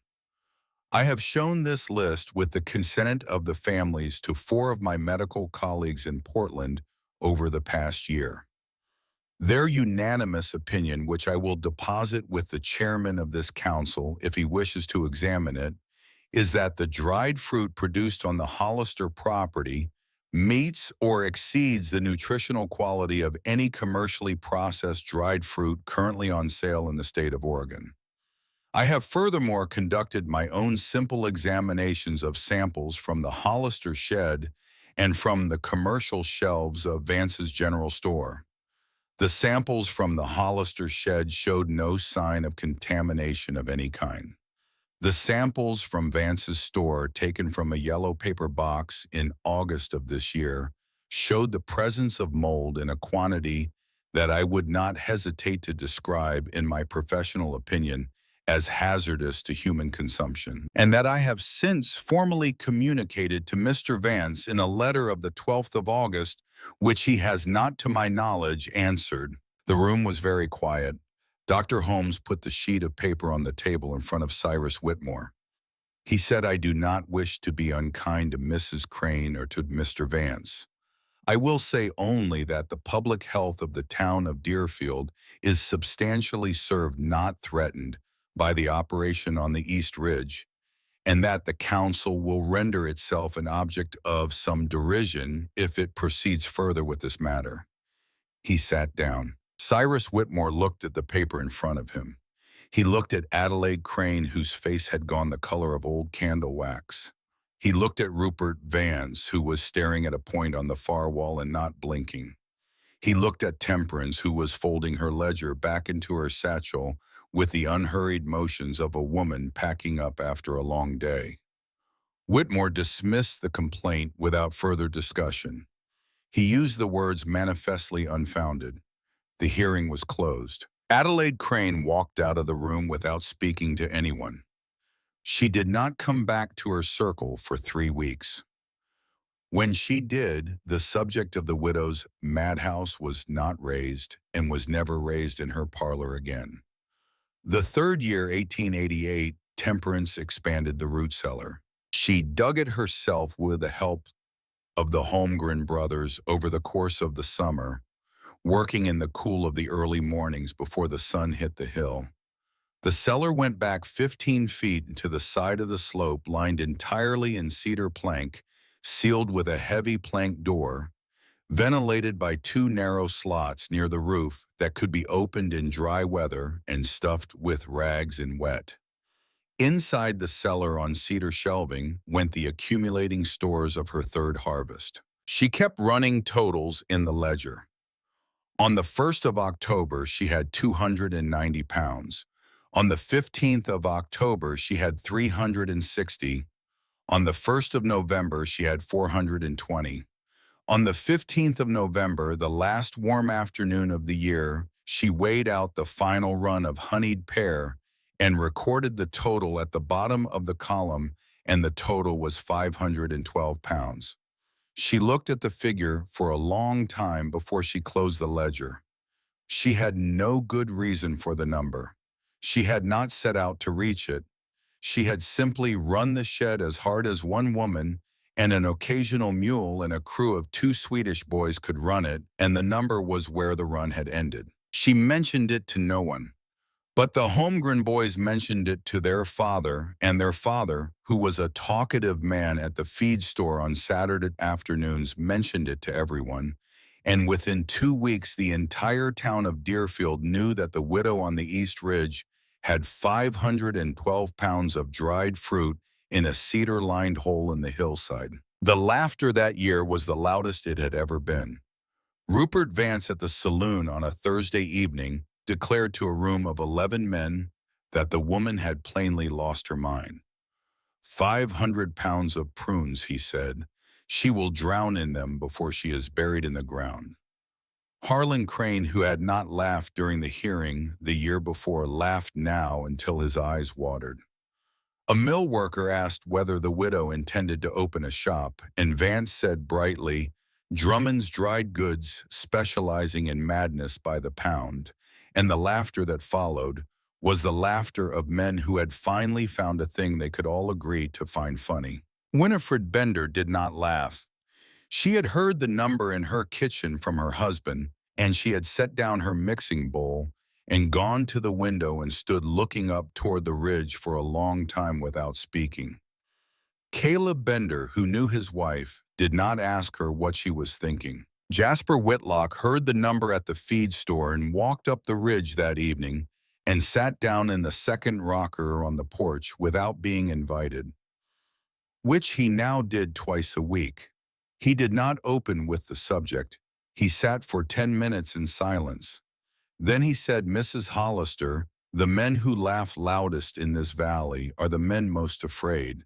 I have shown this list with the consent of the families to 4 of my medical colleagues in Portland over the past year. Their unanimous opinion, which I will deposit with the chairman of this council if he wishes to examine it, is that the dried fruit produced on the Hollister property meets or exceeds the nutritional quality of any commercially processed dried fruit currently on sale in the state of Oregon. I have furthermore conducted my own simple examinations of samples from the Hollister shed and from the commercial shelves of Vance's General Store. The samples from the Hollister shed showed no sign of contamination of any kind. The samples from Vance's store, taken from a yellow paper box in August of this year, showed the presence of mold in a quantity that I would not hesitate to describe, in my professional opinion, as hazardous to human consumption, and that I have since formally communicated to Mr. Vance in a letter of the 12th of August, which he has not, to my knowledge, answered. The room was very quiet. Dr. Holmes put the sheet of paper on the table in front of Cyrus Whitmore. He said, "I do not wish to be unkind to Mrs. Crane or to Mr. Vance. I will say only that the public health of the town of Deerfield is substantially served, not threatened, by the operation on the East Ridge, and that the council will render itself an object of some derision if it proceeds further with this matter." He sat down. Cyrus Whitmore looked at the paper in front of him. He looked at Adelaide Crane, whose face had gone the color of old candle wax. He looked at Rupert Vance, who was staring at a point on the far wall and not blinking. He looked at Temperance, who was folding her ledger back into her satchel with the unhurried motions of a woman packing up after a long day. Whitmore dismissed the complaint without further discussion. He used the words manifestly unfounded. The hearing was closed. Adelaide Crane walked out of the room without speaking to anyone. She did not come back to her circle for 3 weeks. When she did, the subject of the widow's madhouse was not raised and was never raised in her parlor again. The third year, 1888, Temperance expanded the root cellar. She dug it herself with the help of the Holmgren brothers over the course of the summer, working in the cool of the early mornings before the sun hit the hill. The cellar went back 15 feet to the side of the slope, lined entirely in cedar plank, sealed with a heavy plank door, ventilated by 2 narrow slots near the roof that could be opened in dry weather and stuffed with rags in wet. Inside the cellar on cedar shelving went the accumulating stores of her third harvest. She kept running totals in the ledger. On the 1st of October, she had 290 pounds. On the 15th of October, she had 360. On the 1st of November, she had 420. On the 15th of November, the last warm afternoon of the year, she weighed out the final run of honeyed pear and recorded the total at the bottom of the column, and the total was 512 pounds. She looked at the figure for a long time before she closed the ledger. She had no good reason for the number. She had not set out to reach it. She had simply run the shed as hard as one woman and an occasional mule and a crew of 2 Swedish boys could run it, and the number was where the run had ended. She mentioned it to no one. But the Holmgren boys mentioned it to their father, and their father, who was a talkative man at the feed store on Saturday afternoons, mentioned it to everyone. And within 2 weeks, the entire town of Deerfield knew that the widow on the East Ridge had 512 pounds of dried fruit in a cedar-lined hole in the hillside. The laughter that year was the loudest it had ever been. Rupert Vance at the saloon on a Thursday evening declared to a room of 11 men that the woman had plainly lost her mind. 500 pounds of prunes, he said. She will drown in them before she is buried in the ground. Harlan Crane, who had not laughed during the hearing the year before, laughed now until his eyes watered. A mill worker asked whether the widow intended to open a shop, and Vance said brightly, "Drummond's Dried Goods, specializing in madness by the pound." And the laughter that followed was the laughter of men who had finally found a thing they could all agree to find funny. Winifred Bender did not laugh. She had heard the number in her kitchen from her husband, and she had set down her mixing bowl and gone to the window and stood looking up toward the ridge for a long time without speaking. Caleb Bender, who knew his wife, did not ask her what she was thinking. Jasper Whitlock heard the number at the feed store and walked up the ridge that evening and sat down in the second rocker on the porch without being invited, which he now did twice a week. He did not open with the subject. He sat for 10 minutes in silence. Then he said, "Mrs. Hollister, the men who laugh loudest in this valley are the men most afraid.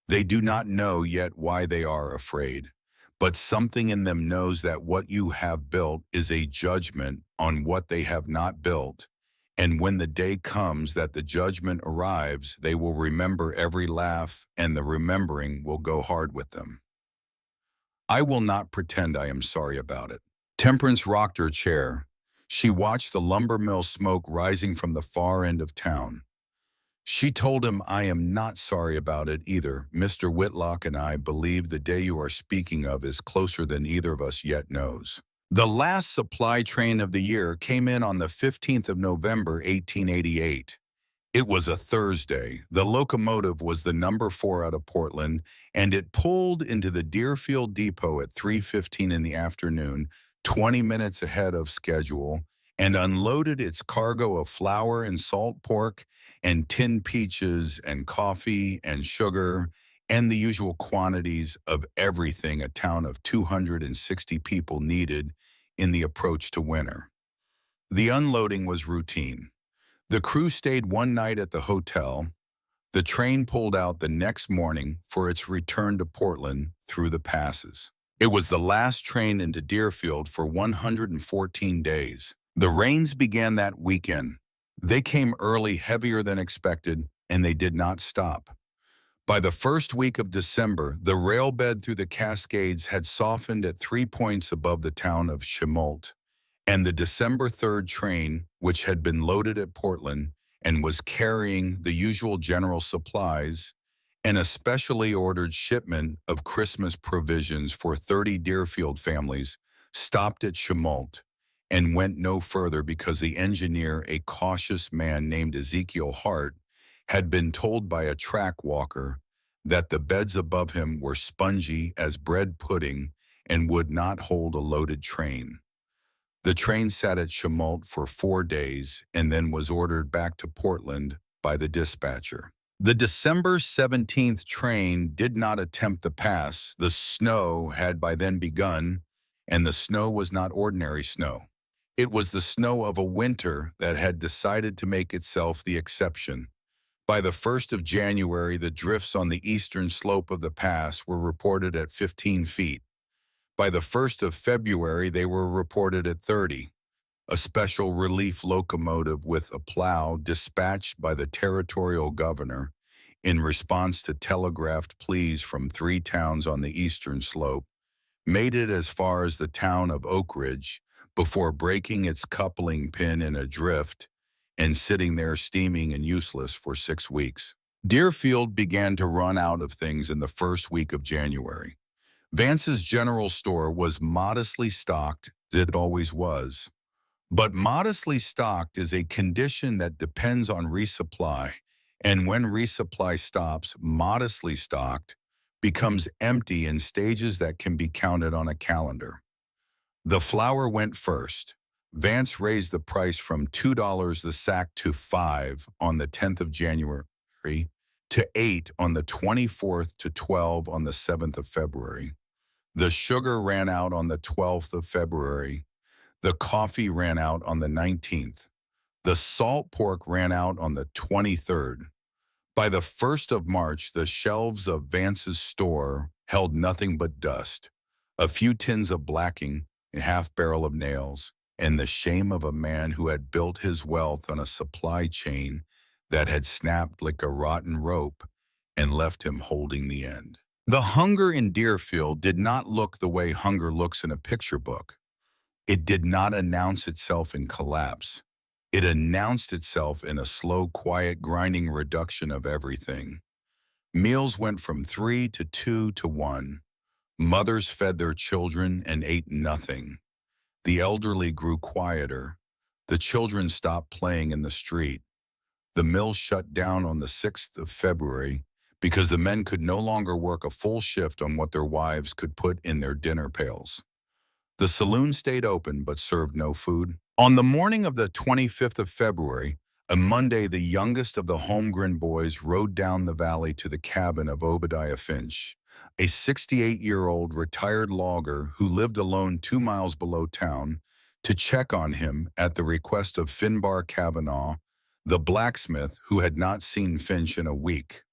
They do not know yet why they are afraid, but something in them knows that what you have built is a judgment on what they have not built. And when the day comes that the judgment arrives, they will remember every laugh, and the remembering will go hard with them. I will not pretend I am sorry about it." Temperance rocked her chair. She watched the lumber mill smoke rising from the far end of town. She told him, "I am not sorry about it either. Mr. Whitlock and I believe the day you are speaking of is closer than either of us yet knows." The last supply train of the year came in on the 15th of November, 1888. It was a Thursday. The locomotive was the number 4 out of Portland, and it pulled into the Deerfield Depot at 3:15 in the afternoon, 20 minutes ahead of schedule, and unloaded its cargo of flour and salt pork and tinned peaches and coffee and sugar and the usual quantities of everything a town of 260 people needed in the approach to winter. The unloading was routine. The crew stayed one night at the hotel. The train pulled out the next morning for its return to Portland through the passes. It was the last train into Deerfield for 114 days. The rains began that weekend. They came early, heavier than expected, and they did not stop. By the first week of December, the rail bed through the Cascades had softened at 3 points above the town of Chemult, and the December 3rd train, which had been loaded at Portland and was carrying the usual general supplies, and a specially ordered shipment of Christmas provisions for 30 Deerfield families, stopped at Chemult and went no further because the engineer, a cautious man named Ezekiel Hart, had been told by a track walker that the beds above him were spongy as bread pudding and would not hold a loaded train. The train sat at Chemult for 4 days and then was ordered back to Portland by the dispatcher. The December 17th train did not attempt the pass. The snow had by then begun, and the snow was not ordinary snow. It was the snow of a winter that had decided to make itself the exception. By the 1st of January, the drifts on the eastern slope of the pass were reported at 15 feet. By the 1st of February, they were reported at 30. A special relief locomotive with a plow dispatched by the territorial governor in response to telegraphed pleas from 3 towns on the eastern slope made it as far as the town of Oak Ridge before breaking its coupling pin in a drift and sitting there steaming and useless for 6 weeks. Deerfield began to run out of things in the first week of January. Vance's general store was modestly stocked, as it always was. But modestly stocked is a condition that depends on resupply, and when resupply stops, modestly stocked becomes empty in stages that can be counted on a calendar. The flour went first. Vance raised the price from $2 the sack to $5 on the 10th of January, to $8 on the 24th, to $12 on the 7th of February. The sugar ran out on the 12th of February. The coffee ran out on the 19th. The salt pork ran out on the 23rd. By the 1st of March, the shelves of Vance's store held nothing but dust, a few tins of blacking, a half barrel of nails, and the shame of a man who had built his wealth on a supply chain that had snapped like a rotten rope and left him holding the end. The hunger in Deerfield did not look the way hunger looks in a picture book. It did not announce itself in collapse. It announced itself in a slow, quiet, grinding reduction of everything. Meals went from 3 to 2 to 1. Mothers fed their children and ate nothing. The elderly grew quieter. The children stopped playing in the street. The mill shut down on the 6th of February because the men could no longer work a full shift on what their wives could put in their dinner pails. The saloon stayed open but served no food. On the morning of the 25th of February, a Monday, the youngest of the Holmgren boys rode down the valley to the cabin of Obadiah Finch, a 68-year-old retired logger who lived alone 2 miles below town, to check on him at the request of Finbar Cavanaugh, the blacksmith who had not seen Finch in a week.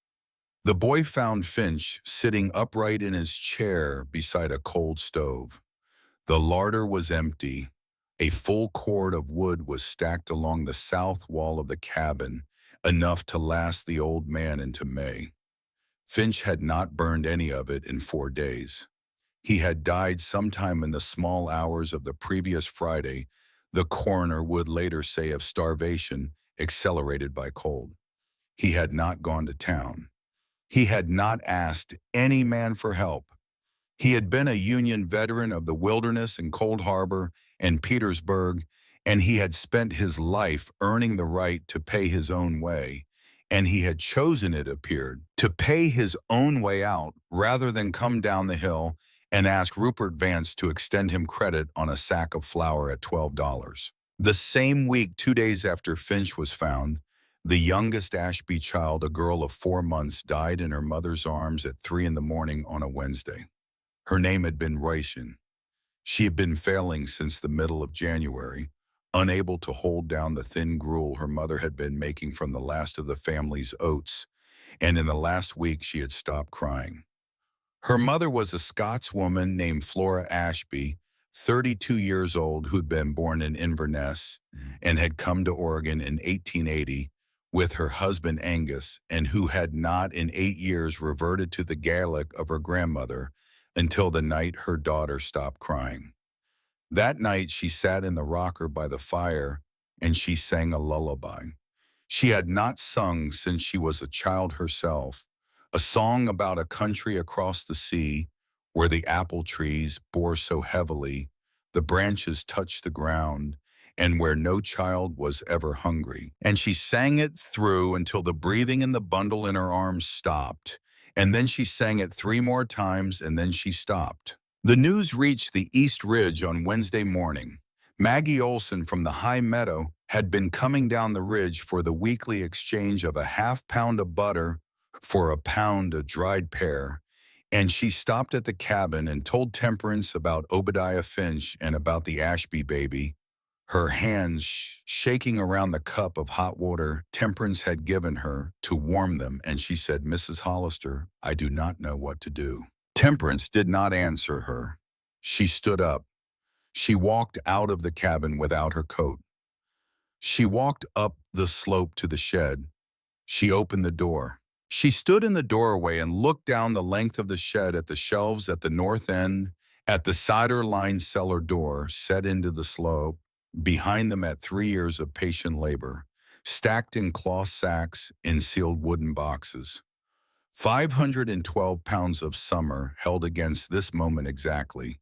The boy found Finch sitting upright in his chair beside a cold stove. The larder was empty. A full cord of wood was stacked along the south wall of the cabin, enough to last the old man into May. Finch had not burned any of it in 4 days. He had died sometime in the small hours of the previous Friday, The coroner would later say of starvation accelerated by cold. He had not gone to town. He had not asked any man for help. He had been a Union veteran of the Wilderness and Cold Harbor and Petersburg, and he had spent his life earning the right to pay his own way. And he had chosen, it appeared, to pay his own way out rather than come down the hill and ask Rupert Vance to extend him credit on a sack of flour at $12. The same week, 2 days after Finch was found, the youngest Ashby child, a girl of 4 months, died in her mother's arms at 3 in the morning on a Wednesday. Her name had been Royshin. She had been failing since the middle of January, unable to hold down the thin gruel her mother had been making from the last of the family's oats, and in the last week she had stopped crying. Her mother was a Scotswoman named Flora Ashby, 32 years old, who'd been born in Inverness and had come to Oregon in 1880 with her husband Angus, and who had not in 8 years reverted to the Gaelic of her grandmother until the night her daughter stopped crying. That night she sat in the rocker by the fire and she sang a lullaby. She had not sung since she was a child herself, a song about a country across the sea where the apple trees bore so heavily, the branches touched the ground, and where no child was ever hungry. And she sang it through until the breathing in the bundle in her arms stopped, and then she sang it 3 more times, and then she stopped. The news reached the East Ridge on Wednesday morning. Maggie Olson from the High Meadow had been coming down the ridge for the weekly exchange of a half-pound of butter for a pound of dried pear, and she stopped at the cabin and told Temperance about Obadiah Finch and about the Ashby baby. Her hands shaking around the cup of hot water Temperance had given her to warm them, and she said, "Mrs. Hollister, I do not know what to do." Temperance did not answer her. She stood up. She walked out of the cabin without her coat. She walked up the slope to the shed. She opened the door. She stood in the doorway and looked down the length of the shed at the shelves at the north end, at the cider-lined cellar door set into the slope, behind them at 3 years of patient labor, stacked in cloth sacks in sealed wooden boxes. 512 pounds of summer held against this moment exactly,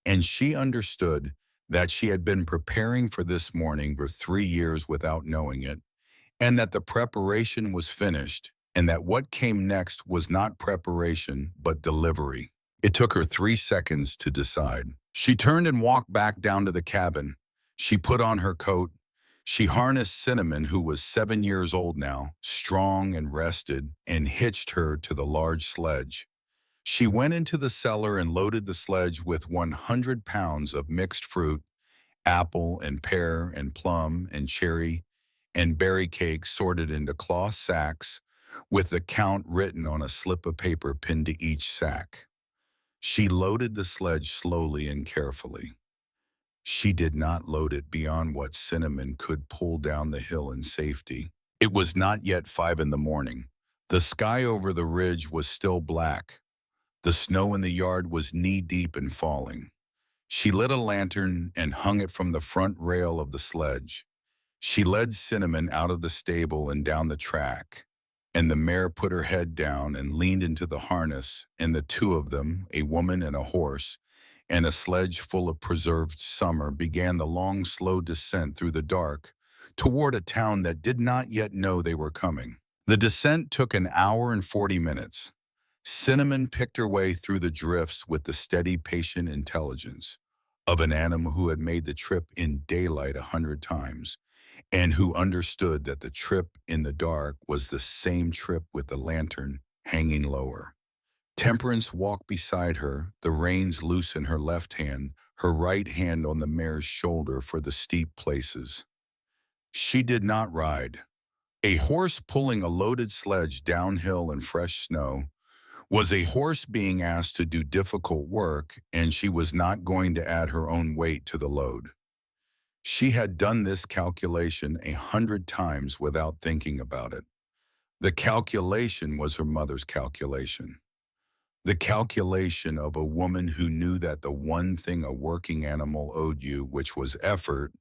and she understood that she had been preparing for this morning for 3 years without knowing it, and that the preparation was finished, and that what came next was not preparation but delivery. It took her 3 seconds to decide. She turned and walked back down to the cabin. She put on her coat. She harnessed Cinnamon, who was 7 years old now, strong and rested, and hitched her to the large sledge. She went into the cellar and loaded the sledge with 100 pounds of mixed fruit, apple and pear and plum and cherry and berry cake sorted into cloth sacks with the count written on a slip of paper pinned to each sack. She loaded the sledge slowly and carefully. She did not load it beyond what Cinnamon could pull down the hill in safety. It was not yet 5 in the morning. The sky over the ridge was still black. The snow in the yard was knee-deep and falling. She lit a lantern and hung it from the front rail of the sledge. She led Cinnamon out of the stable and down the track, and the mare put her head down and leaned into the harness, and the two of them, a woman and a horse, and a sledge full of preserved summer, began the long, slow descent through the dark toward a town that did not yet know they were coming. The descent took an hour and 40 minutes. Cinnamon picked her way through the drifts with the steady, patient intelligence of an animal who had made the trip in daylight 100 times, and who understood that the trip in the dark was the same trip with the lantern hanging lower. Temperance walked beside her, the reins loose in her left hand, her right hand on the mare's shoulder for the steep places. She did not ride. A horse pulling a loaded sledge downhill in fresh snow was a horse being asked to do difficult work, and she was not going to add her own weight to the load. She had done this calculation 100 times without thinking about it. The calculation was her mother's calculation. The calculation of a woman who knew that the one thing a working animal owed you, which was effort,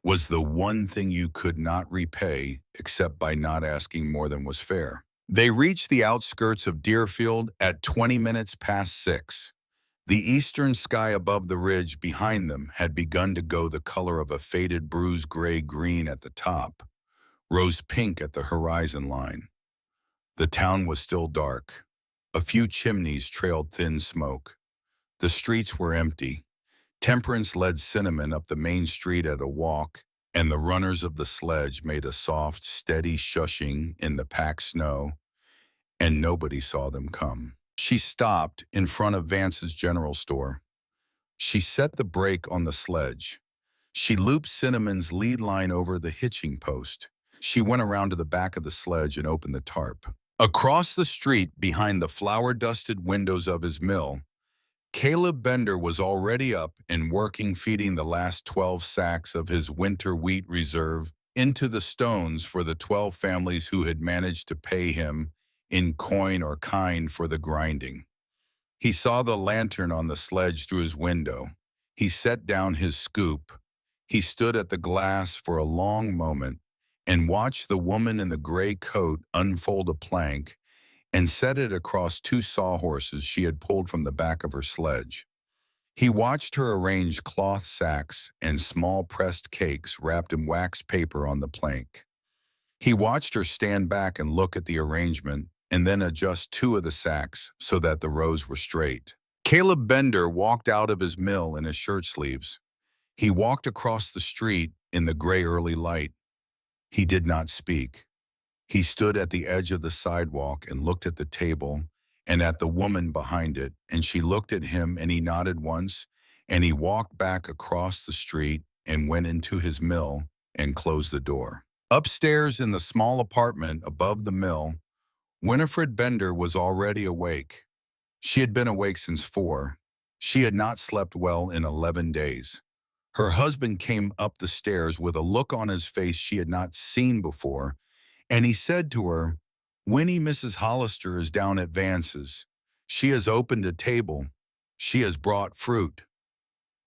was the one thing you could not repay except by not asking more than was fair. They reached the outskirts of Deerfield at 20 minutes past 6. The eastern sky above the ridge behind them had begun to go the color of a faded bruised gray-green at the top, rose pink at the horizon line. The town was still dark. A few chimneys trailed thin smoke. The streets were empty. Temperance led Cinnamon up the main street at a walk, and the runners of the sledge made a soft, steady shushing in the packed snow, and nobody saw them come. She stopped in front of Vance's general store. She set the brake on the sledge. She looped Cinnamon's lead line over the hitching post. She went around to the back of the sledge and opened the tarp. Across the street, behind the flour-dusted windows of his mill, Caleb Bender was already up and working, feeding the last 12 sacks of his winter wheat reserve into the stones for the 12 families who had managed to pay him in coin or kind for the grinding. He saw the lantern on the sledge through his window. He set down his scoop. He stood at the glass for a long moment and watched the woman in the gray coat unfold a plank and set it across two sawhorses she had pulled from the back of her sledge. He watched her arrange cloth sacks and small pressed cakes wrapped in wax paper on the plank. He watched her stand back and look at the arrangement and then adjust two of the sacks so that the rows were straight. Caleb Bender walked out of his mill in his shirt sleeves. He walked across the street in the gray early light. He did not speak. He stood at the edge of the sidewalk and looked at the table and at the woman behind it, and she looked at him and he nodded once, and he walked back across the street and went into his mill and closed the door. Upstairs in the small apartment above the mill, Winifred Bender was already awake. She had been awake since 4. She had not slept well in 11 days. Her husband came up the stairs with a look on his face she had not seen before, and he said to her, "Winnie, Mrs. Hollister is down at Vance's. She has opened a table. She has brought fruit."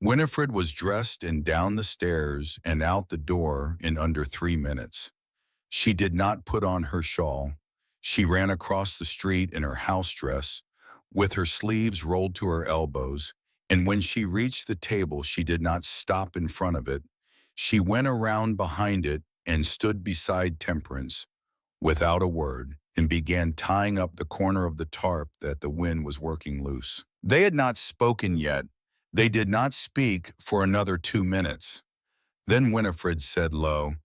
Winifred was dressed and down the stairs and out the door in under 3 minutes. She did not put on her shawl. She ran across the street in her house dress, with her sleeves rolled to her elbows, and when she reached the table, she did not stop in front of it. She went around behind it and stood beside Temperance, without a word, and began tying up the corner of the tarp that the wind was working loose. They had not spoken yet. They did not speak for another 2 minutes. Then Winifred said low,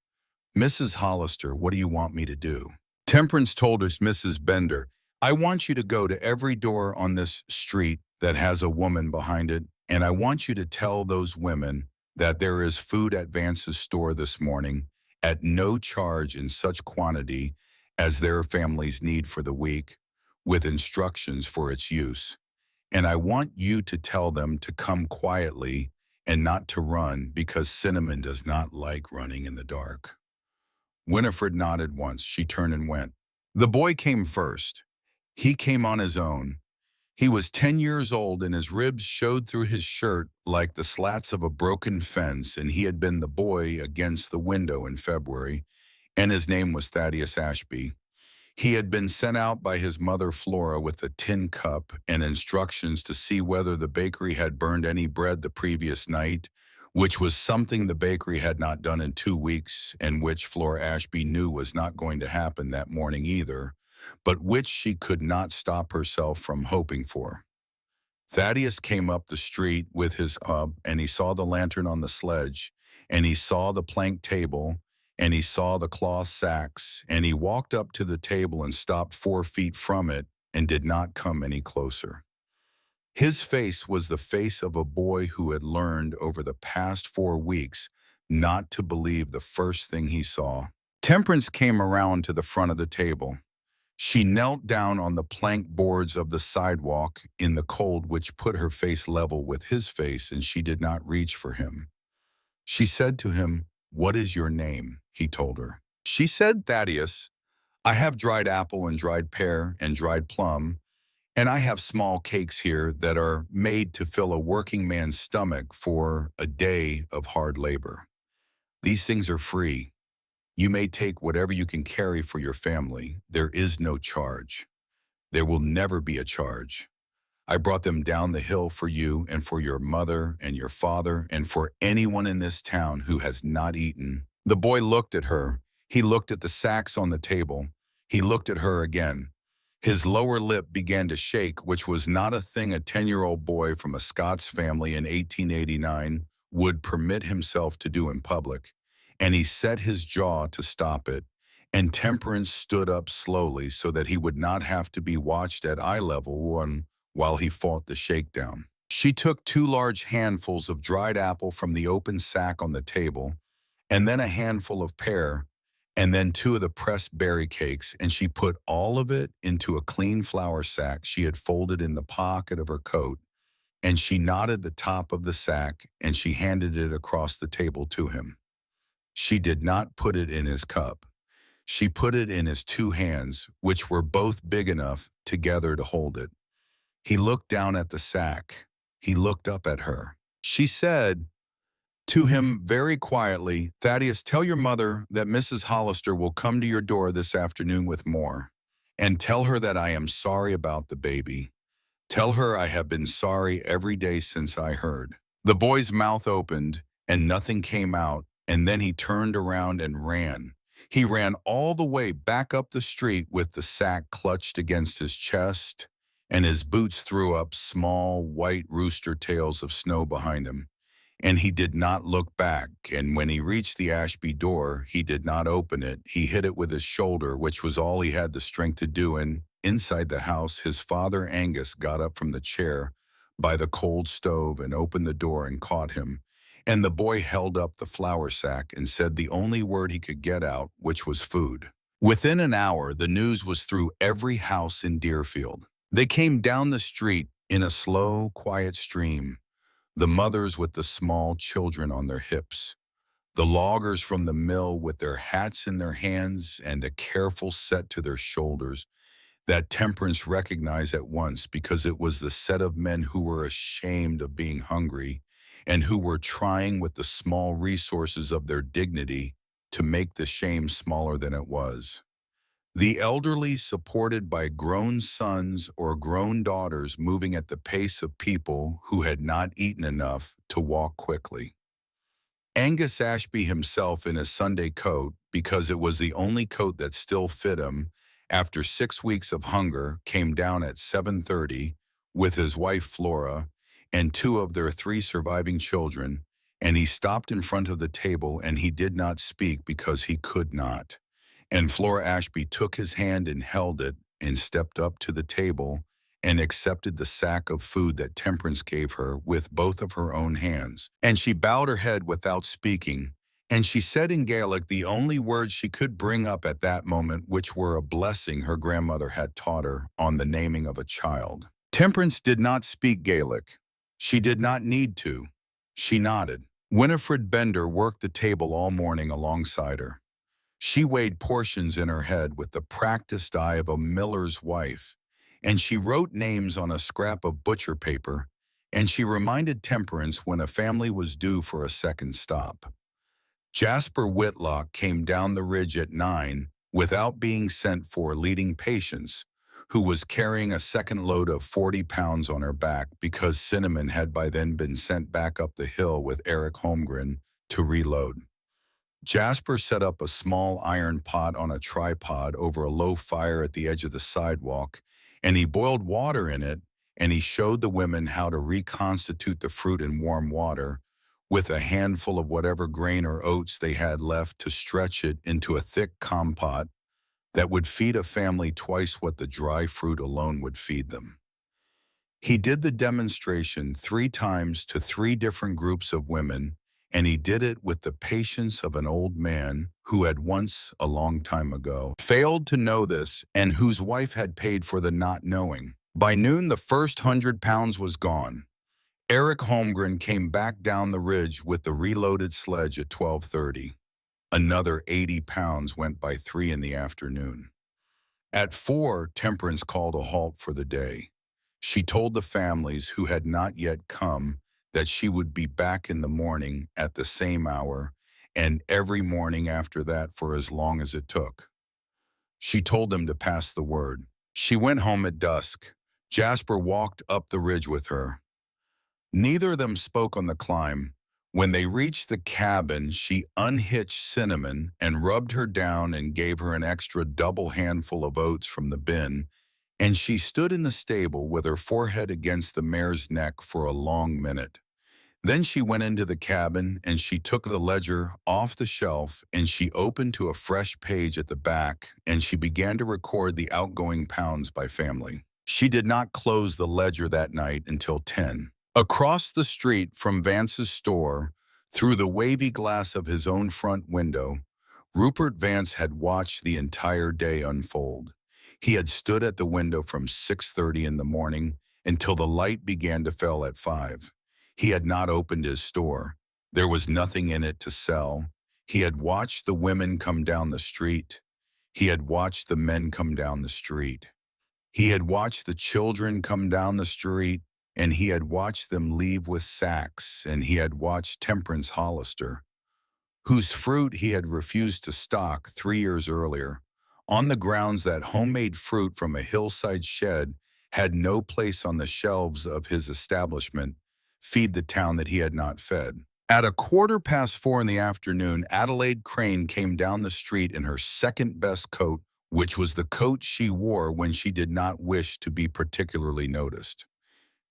"Mrs. Hollister, what do you want me to do?" Temperance told us, "Mrs. Bender, I want you to go to every door on this street that has a woman behind it, and I want you to tell those women that there is food at Vance's store this morning at no charge in such quantity as their families need for the week, with instructions for its use. And I want you to tell them to come quietly and not to run, because Cinnamon does not like running in the dark." Winifred nodded once. She turned and went. The boy came first. He came on his own. He was 10 years old, and his ribs showed through his shirt like the slats of a broken fence, and he had been the boy against the window in February, and his name was Thaddeus Ashby. He had been sent out by his mother Flora with a tin cup and instructions to see whether the bakery had burned any bread the previous night, which was something the bakery had not done in 2 weeks, and which Flora Ashby knew was not going to happen that morning either, but which she could not stop herself from hoping for. Thaddeus came up the street with his and he saw the lantern on the sledge, and he saw the plank table, and he saw the cloth sacks, and he walked up to the table and stopped 4 feet from it and did not come any closer. His face was the face of a boy who had learned over the past 4 weeks not to believe the first thing he saw. Temperance came around to the front of the table. She knelt down on the plank boards of the sidewalk in the cold, which put her face level with his face, and she did not reach for him. She said to him, "What is your name?" He told her. She said, "Thaddeus. I have dried apple and dried pear and dried plum, and I have small cakes here that are made to fill a working man's stomach for a day of hard labor." These things are free. You may take whatever you can carry for your family. There is no charge. There will never be a charge. I brought them down the hill for you and for your mother and your father and for anyone in this town who has not eaten." The boy looked at her. He looked at the sacks on the table. He looked at her again. His lower lip began to shake, which was not a thing a 10-year-old boy from a Scots family in 1889 would permit himself to do in public. And he set his jaw to stop it. And Temperance stood up slowly so that he would not have to be watched at eye level while he fought the shakedown. She took 2 large handfuls of dried apple from the open sack on the table, and then a handful of pear, and then 2 of the pressed berry cakes, and she put all of it into a clean flour sack she had folded in the pocket of her coat, and she knotted the top of the sack, and she handed it across the table to him. She did not put it in his cup. She put it in his 2 hands, which were both big enough together to hold it. He looked down at the sack. He looked up at her. She said to him very quietly, "Thaddeus, tell your mother that Mrs. Hollister will come to your door this afternoon with more. And tell her that I am sorry about the baby. Tell her I have been sorry every day since I heard." The boy's mouth opened, and nothing came out, and then he turned around and ran. He ran all the way back up the street with the sack clutched against his chest, and his boots threw up small, white rooster tails of snow behind him. And he did not look back, and when he reached the Ashby door, he did not open it. He hit it with his shoulder, which was all he had the strength to do, and inside the house, his father Angus got up from the chair by the cold stove and opened the door and caught him. And the boy held up the flour sack and said the only word he could get out, which was food. Within an hour, the news was through every house in Deerfield. They came down the street in a slow, quiet stream, the mothers with the small children on their hips, the loggers from the mill with their hats in their hands and a careful set to their shoulders that Temperance recognized at once because it was the set of men who were ashamed of being hungry and who were trying with the small resources of their dignity to make the shame smaller than it was. The elderly supported by grown sons or grown daughters moving at the pace of people who had not eaten enough to walk quickly. Angus Ashby himself in his Sunday coat, because it was the only coat that still fit him, after 6 weeks of hunger, came down at 7:30 with his wife Flora and 2 of their 3 surviving children, and he stopped in front of the table and he did not speak because he could not. And Flora Ashby took his hand and held it and stepped up to the table and accepted the sack of food that Temperance gave her with both of her own hands. And she bowed her head without speaking, and she said in Gaelic the only words she could bring up at that moment, which were a blessing her grandmother had taught her on the naming of a child. Temperance did not speak Gaelic. She did not need to. She nodded. Winifred Bender worked the table all morning alongside her. She weighed portions in her head with the practiced eye of a miller's wife, and she wrote names on a scrap of butcher paper, and she reminded Temperance when a family was due for a second stop. Jasper Whitlock came down the ridge at 9 without being sent for, leading Patience, who was carrying a second load of 40 pounds on her back because Cinnamon had by then been sent back up the hill with Eric Holmgren to reload. Jasper set up a small iron pot on a tripod over a low fire at the edge of the sidewalk, and he boiled water in it, and he showed the women how to reconstitute the fruit in warm water with a handful of whatever grain or oats they had left to stretch it into a thick compote that would feed a family twice what the dry fruit alone would feed them. He did the demonstration 3 times to 3 different groups of women, and he did it with the patience of an old man who had once, a long time ago, failed to know this and whose wife had paid for the not knowing. By noon, the first 100 pounds was gone. Eric Holmgren came back down the ridge with the reloaded sledge at 12:30. Another 80 pounds went by 3 in the afternoon. At 4, Temperance called a halt for the day. She told the families who had not yet come that she would be back in the morning at the same hour, and every morning after that for as long as it took. She told them to pass the word. She went home at dusk. Jasper walked up the ridge with her. Neither of them spoke on the climb. When they reached the cabin, she unhitched Cinnamon and rubbed her down and gave her an extra double handful of oats from the bin, and she stood in the stable with her forehead against the mare's neck for a long minute. Then she went into the cabin and she took the ledger off the shelf and she opened to a fresh page at the back and she began to record the outgoing pounds by family. She did not close the ledger that night until 10. Across the street from Vance's store, through the wavy glass of his own front window, Rupert Vance had watched the entire day unfold. He had stood at the window from 6:30 in the morning until the light began to fail at 5. He had not opened his store. There was nothing in it to sell. He had watched the women come down the street. He had watched the men come down the street. He had watched the children come down the street, and he had watched them leave with sacks, and he had watched Temperance Hollister, whose fruit he had refused to stock 3 years earlier, on the grounds that homemade fruit from a hillside shed had no place on the shelves of his establishment, feed the town that he had not fed. At 4:15 in the afternoon, Adelaide Crane came down the street in her second-best coat, which was the coat she wore when she did not wish to be particularly noticed.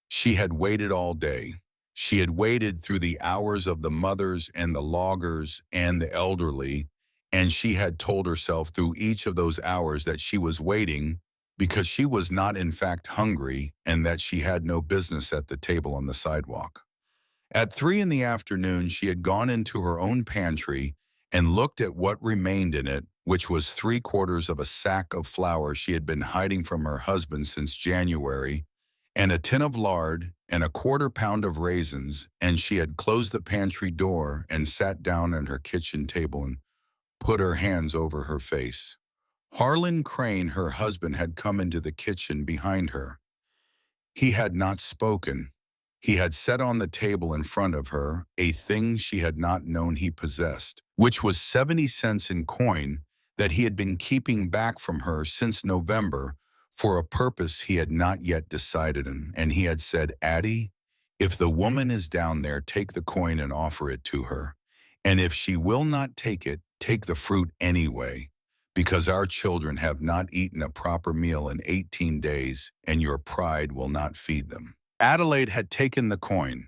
She had waited all day. She had waited through the hours of the mothers and the loggers and the elderly, and she had told herself through each of those hours that she was waiting because she was not in fact hungry and that she had no business at the table on the sidewalk. At 3 in the afternoon, she had gone into her own pantry and looked at what remained in it, which was 3/4 of a sack of flour she had been hiding from her husband since January, and a tin of lard and a 1/4 pound of raisins, and she had closed the pantry door and sat down at her kitchen table and put her hands over her face. Harlan Crane, her husband, had come into the kitchen behind her. He had not spoken. He had set on the table in front of her a thing she had not known he possessed, which was 70 cents in coin that he had been keeping back from her since November for a purpose he had not yet decided on, and he had said, "Addie, if the woman is down there, take the coin and offer it to her. And if she will not take it, take the fruit anyway, because our children have not eaten a proper meal in 18 days, and your pride will not feed them." Adelaide had taken the coin.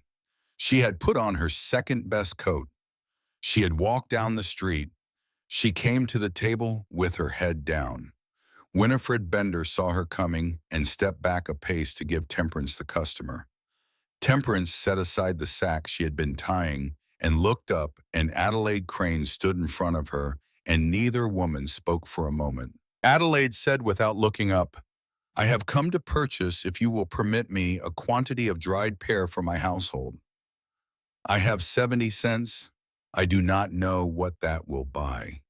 She had put on her second-best coat. She had walked down the street. She came to the table with her head down. Winifred Bender saw her coming and stepped back a pace to give Temperance the customer. Temperance set aside the sack she had been tying and looked up, and Adelaide Crane stood in front of her, and neither woman spoke for a moment. Adelaide said without looking up, "I have come to purchase, if you will permit me, a quantity of dried pear for my household. I have 70 cents. I do not know what that will buy."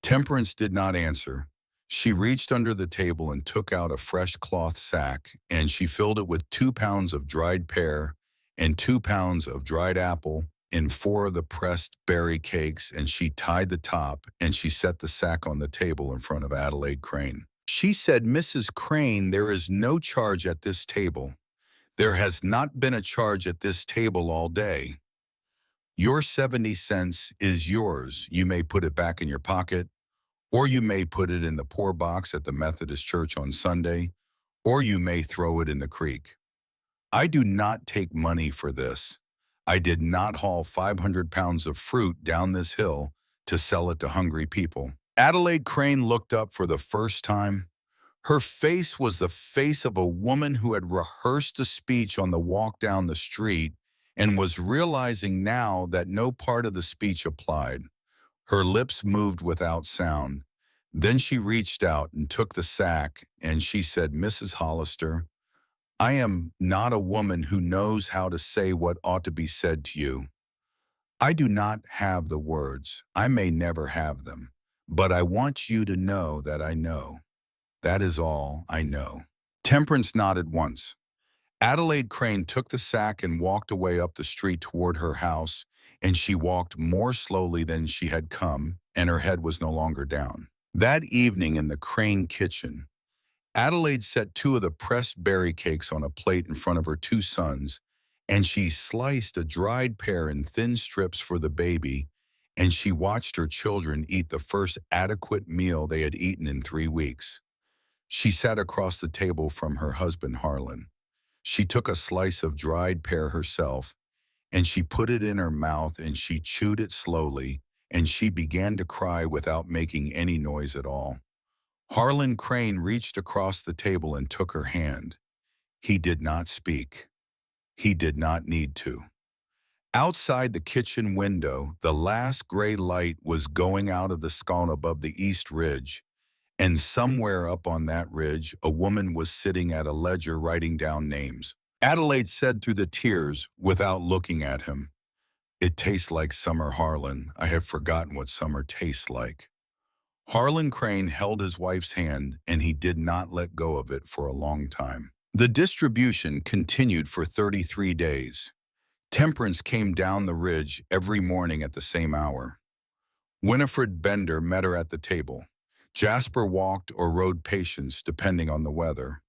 Temperance did not answer. She reached under the table and took out a fresh cloth sack, and she filled it with 2 pounds of dried pear and 2 pounds of dried apple in 4 of the pressed berry cakes, and she tied the top, and she set the sack on the table in front of Adelaide Crane. She said, "Mrs. Crane, there is no charge at this table. There has not been a charge at this table all day. Your 70 cents is yours. You may put it back in your pocket, or you may put it in the poor box at the Methodist Church on Sunday, or you may throw it in the creek. I do not take money for this. I did not haul 500 pounds of fruit down this hill to sell it to hungry people." Adelaide Crane looked up for the first time. Her face was the face of a woman who had rehearsed a speech on the walk down the street and was realizing now that no part of the speech applied. Her lips moved without sound. Then she reached out and took the sack, and she said, "Mrs. Hollister, I am not a woman who knows how to say what ought to be said to you. I do not have the words. I may never have them. But I want you to know that I know. That is all I know." Temperance nodded once. Adelaide Crane took the sack and walked away up the street toward her house, and she walked more slowly than she had come, and her head was no longer down. That evening in the Crane kitchen, Adelaide set two of the pressed berry cakes on a plate in front of her two sons, and she sliced a dried pear in thin strips for the baby, and she watched her children eat the first adequate meal they had eaten in 3 weeks. She sat across the table from her husband, Harlan. She took a slice of dried pear herself, and she put it in her mouth and she chewed it slowly, and she began to cry without making any noise at all. Harlan Crane reached across the table and took her hand. He did not speak. He did not need to. Outside the kitchen window, the last gray light was going out of the sky above the east ridge, and somewhere up on that ridge, a woman was sitting at a ledger writing down names. Adelaide said through the tears, without looking at him, "It tastes like summer, Harlan. I have forgotten what summer tastes like." Harlan Crane held his wife's hand, and he did not let go of it for a long time. The distribution continued for 33 days. Temperance came down the ridge every morning at the same hour. Winifred Bender met her at the table. Jasper walked or rode Patience, depending on the weather.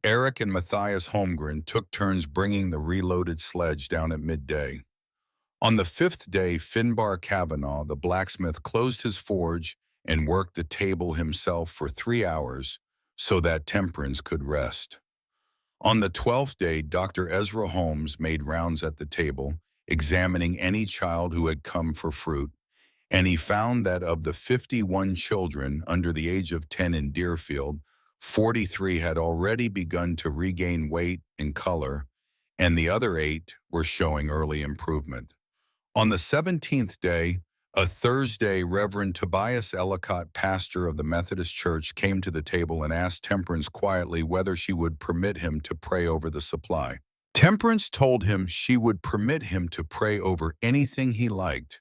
Eric and Matthias Holmgren took turns bringing the reloaded sledge down at midday. On the fifth day, Finbar Kavanaugh, the blacksmith, closed his forge and worked the table himself for 3 hours so that Temperance could rest. On the 12th day, Dr. Ezra Holmes made rounds at the table, examining any child who had come for fruit, and he found that of the 51 children under the age of 10 in Deerfield, 43 had already begun to regain weight and color, and the other 8 were showing early improvement. On the 17th day, a Thursday, Reverend Tobias Ellicott, pastor of the Methodist Church, came to the table and asked Temperance quietly whether she would permit him to pray over the supply. Temperance told him she would permit him to pray over anything he liked,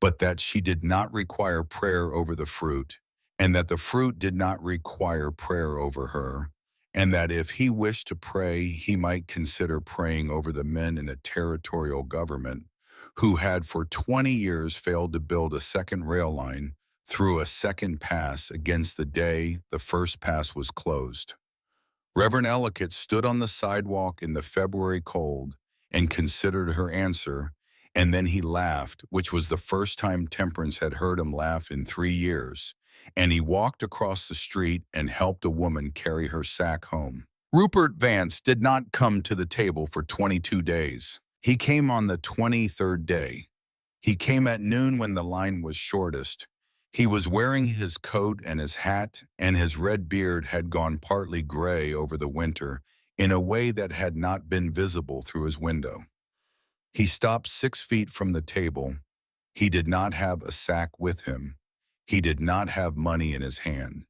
but that she did not require prayer over the fruit, and that the fruit did not require prayer over her, and that if he wished to pray, he might consider praying over the men in the territorial government who had for 20 years failed to build a second rail line through a second pass against the day the first pass was closed. Reverend Ellicott stood on the sidewalk in the February cold and considered her answer, and then he laughed, which was the first time Temperance had heard him laugh in 3 years, and he walked across the street and helped a woman carry her sack home. Rupert Vance did not come to the table for 22 days. He came on the 23rd day. He came at noon when the line was shortest. He was wearing his coat and his hat, and his red beard had gone partly gray over the winter in a way that had not been visible through his window. He stopped 6 feet from the table. He did not have a sack with him. He did not have money in his hand.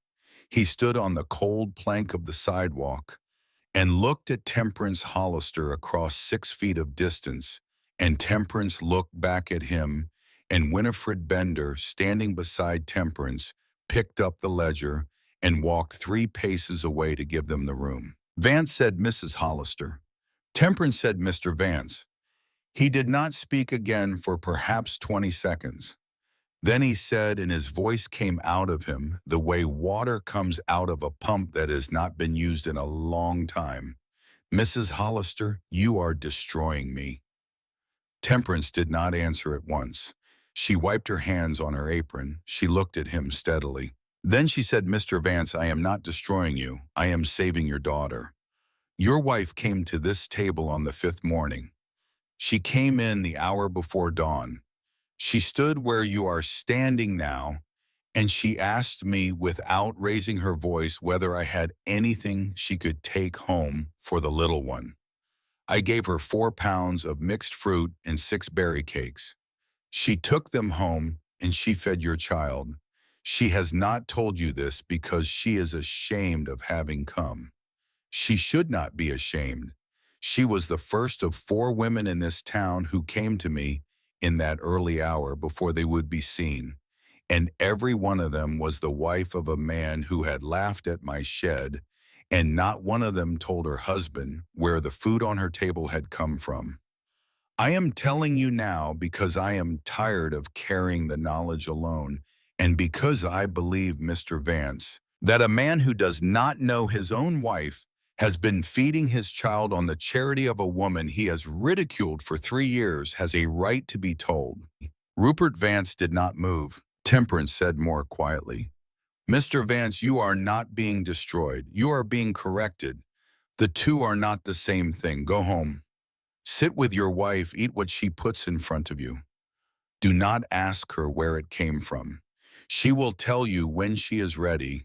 He stood on the cold plank of the sidewalk and looked at Temperance Hollister across 6 feet of distance, and Temperance looked back at him, and Winifred Bender, standing beside Temperance, picked up the ledger and walked 3 paces away to give them the room. Vance said, "Mrs. Hollister." Temperance said, "Mr. Vance." He did not speak again for perhaps 20 seconds. Then he said, and his voice came out of him the way water comes out of a pump that has not been used in a long time, "Mrs. Hollister, you are destroying me." Temperance did not answer at once. She wiped her hands on her apron. She looked at him steadily. Then she said, "Mr. Vance, I am not destroying you. I am saving your daughter. Your wife came to this table on the 5th morning. She came in the hour before dawn. She stood where you are standing now, and she asked me without raising her voice whether I had anything she could take home for the little one. I gave her 4 pounds of mixed fruit and 6 berry cakes. She took them home and she fed your child. She has not told you this because she is ashamed of having come. She should not be ashamed. She was the first of 4 women in this town who came to me in that early hour before they would be seen, and every one of them was the wife of a man who had laughed at my shed and not one of them told her husband where the food on her table had come from. I am telling you now because I am tired of carrying the knowledge alone, and because I believe, Mr. Vance, that a man who does not know his own wife has been feeding his child on the charity of a woman he has ridiculed for 3 years has a right to be told. Rupert Vance did not move. Temperance said more quietly, Mr. Vance, you are not being destroyed. You are being corrected. The two are not the same thing. Go home. Sit with your wife, eat what she puts in front of you. Do not ask her where it came from. She will tell you when she is ready.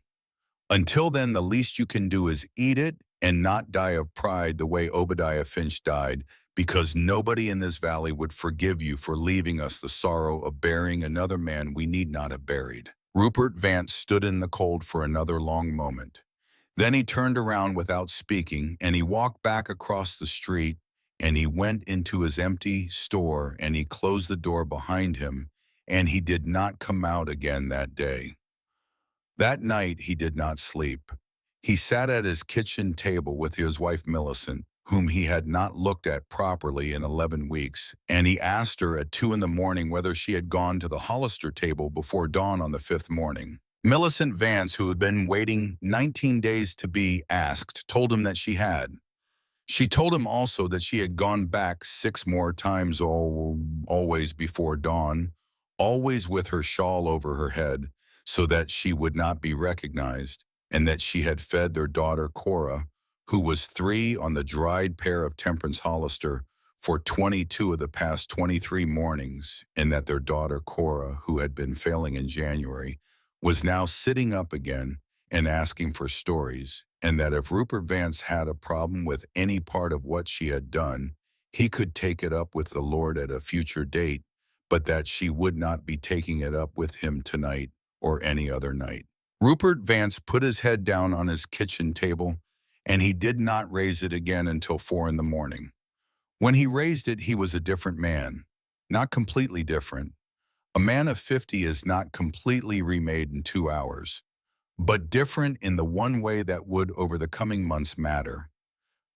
Until then, the least you can do is eat it and not die of pride the way Obadiah Finch died, because nobody in this valley would forgive you for leaving us the sorrow of burying another man we need not have buried. Rupert Vance stood in the cold for another long moment. Then he turned around without speaking, and he walked back across the street, and he went into his empty store, and he closed the door behind him, and he did not come out again that day. That night he did not sleep. He sat at his kitchen table with his wife Millicent, whom he had not looked at properly in 11 weeks, and he asked her at 2 in the morning whether she had gone to the Hollister table before dawn on the 5th morning. Millicent Vance, who had been waiting 19 days to be asked, told him that she had. She told him also that she had gone back 6 more times, always before dawn, always with her shawl over her head, so that she would not be recognized, and that she had fed their daughter Cora, who was 3 on the dried pear of Temperance Hollister, for 22 of the past 23 mornings, and that their daughter Cora, who had been failing in January, was now sitting up again and asking for stories, and that if Rupert Vance had a problem with any part of what she had done, he could take it up with the Lord at a future date, but that she would not be taking it up with him tonight or any other night. Rupert Vance put his head down on his kitchen table, and he did not raise it again until 4 in the morning. When he raised it, he was a different man, not completely different. A man of 50 is not completely remade in 2 hours, but different in the one way that would over the coming months matter.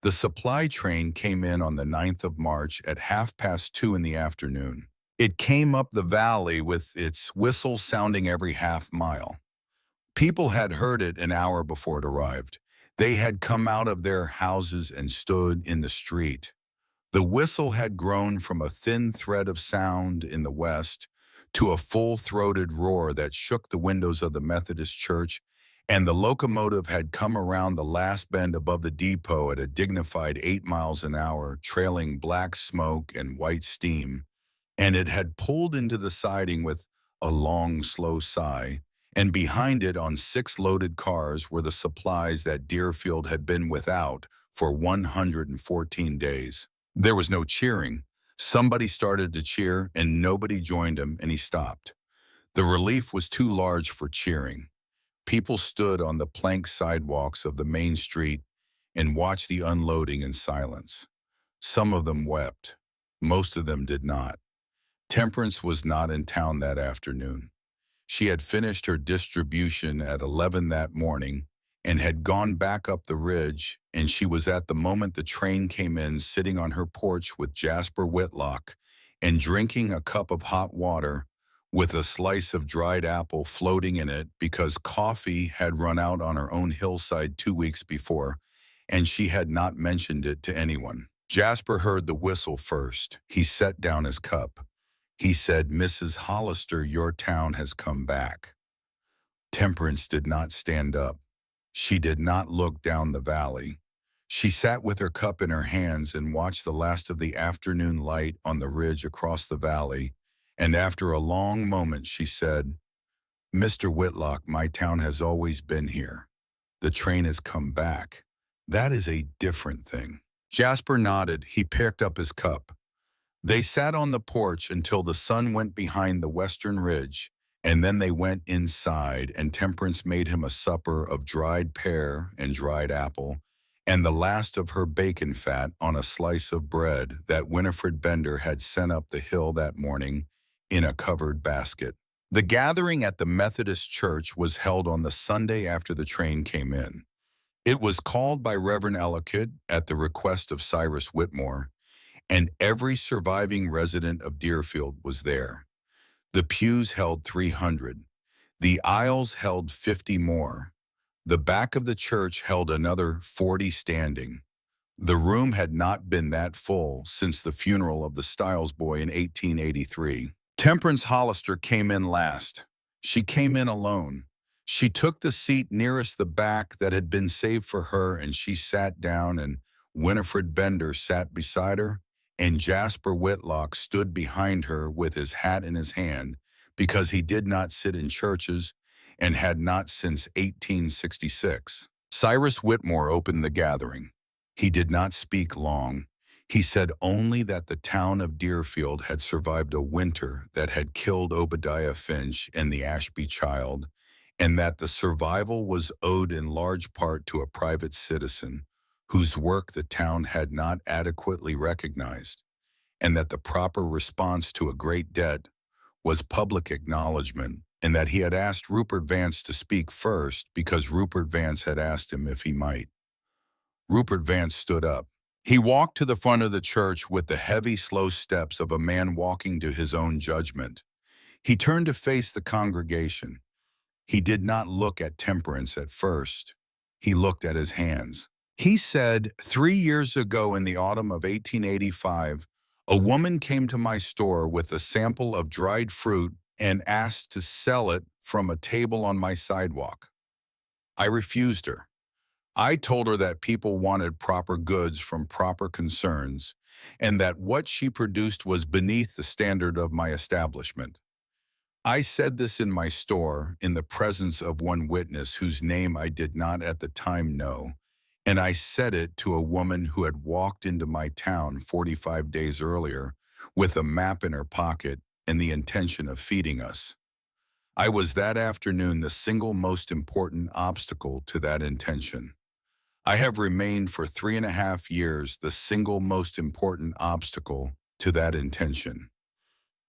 The supply train came in on the 9th of March at 2:30 in the afternoon. It came up the valley with its whistle sounding every half mile. People had heard it an hour before it arrived. They had come out of their houses and stood in the street. The whistle had grown from a thin thread of sound in the west to a full-throated roar that shook the windows of the Methodist church, and the locomotive had come around the last bend above the depot at a dignified 8 miles an hour, trailing black smoke and white steam, and it had pulled into the siding with a long, slow sigh, and behind it on 6 loaded cars were the supplies that Deerfield had been without for 114 days. There was no cheering. Somebody started to cheer, and nobody joined him, and he stopped. The relief was too large for cheering. People stood on the plank sidewalks of the main street and watched the unloading in silence. Some of them wept. Most of them did not. Temperance was not in town that afternoon. She had finished her distribution at 11 that morning and had gone back up the ridge, and she was at the moment the train came in sitting on her porch with Jasper Whitlock and drinking a cup of hot water with a slice of dried apple floating in it because coffee had run out on her own hillside 2 weeks before, and she had not mentioned it to anyone. Jasper heard the whistle first. He set down his cup. He said, "Mrs. Hollister, your town has come back." Temperance did not stand up. She did not look down the valley. She sat with her cup in her hands and watched the last of the afternoon light on the ridge across the valley, and after a long moment she said, "Mr. Whitlock, my town has always been here. The train has come back. That is a different thing." Jasper nodded. He picked up his cup. They sat on the porch until the sun went behind the western ridge, and then they went inside, and Temperance made him a supper of dried pear and dried apple, and the last of her bacon fat on a slice of bread that Winifred Bender had sent up the hill that morning in a covered basket. The gathering at the Methodist church was held on the Sunday after the train came in. It was called by Reverend Ellicott at the request of Cyrus Whitmore, and every surviving resident of Deerfield was there. The pews held 300. The aisles held 50 more. The back of the church held another 40 standing. The room had not been that full since the funeral of the Stiles boy in 1883. Temperance Hollister came in last. She came in alone. She took the seat nearest the back that had been saved for her, and she sat down, and Winifred Bender sat beside her, and Jasper Whitlock stood behind her with his hat in his hand, because he did not sit in churches and had not since 1866. Cyrus Whitmore opened the gathering. He did not speak long. He said only that the town of Deerfield had survived a winter that had killed Obadiah Finch and the Ashby child, and that the survival was owed in large part to a private citizen whose work the town had not adequately recognized, and that the proper response to a great debt was public acknowledgement, and that he had asked Rupert Vance to speak first because Rupert Vance had asked him if he might. Rupert Vance stood up. He walked to the front of the church with the heavy, slow steps of a man walking to his own judgment. He turned to face the congregation. He did not look at Temperance at first. He looked at his hands. He said, 3 years ago in the autumn of 1885, a woman came to my store with a sample of dried fruit and asked to sell it from a table on my sidewalk. I refused her. I told her that people wanted proper goods from proper concerns, and that what she produced was beneath the standard of my establishment. I said this in my store in the presence of one witness whose name I did not at the time know, and I said it to a woman who had walked into my town 45 days earlier with a map in her pocket and the intention of feeding us. I was that afternoon the single most important obstacle to that intention. I have remained for 3.5 years the single most important obstacle to that intention.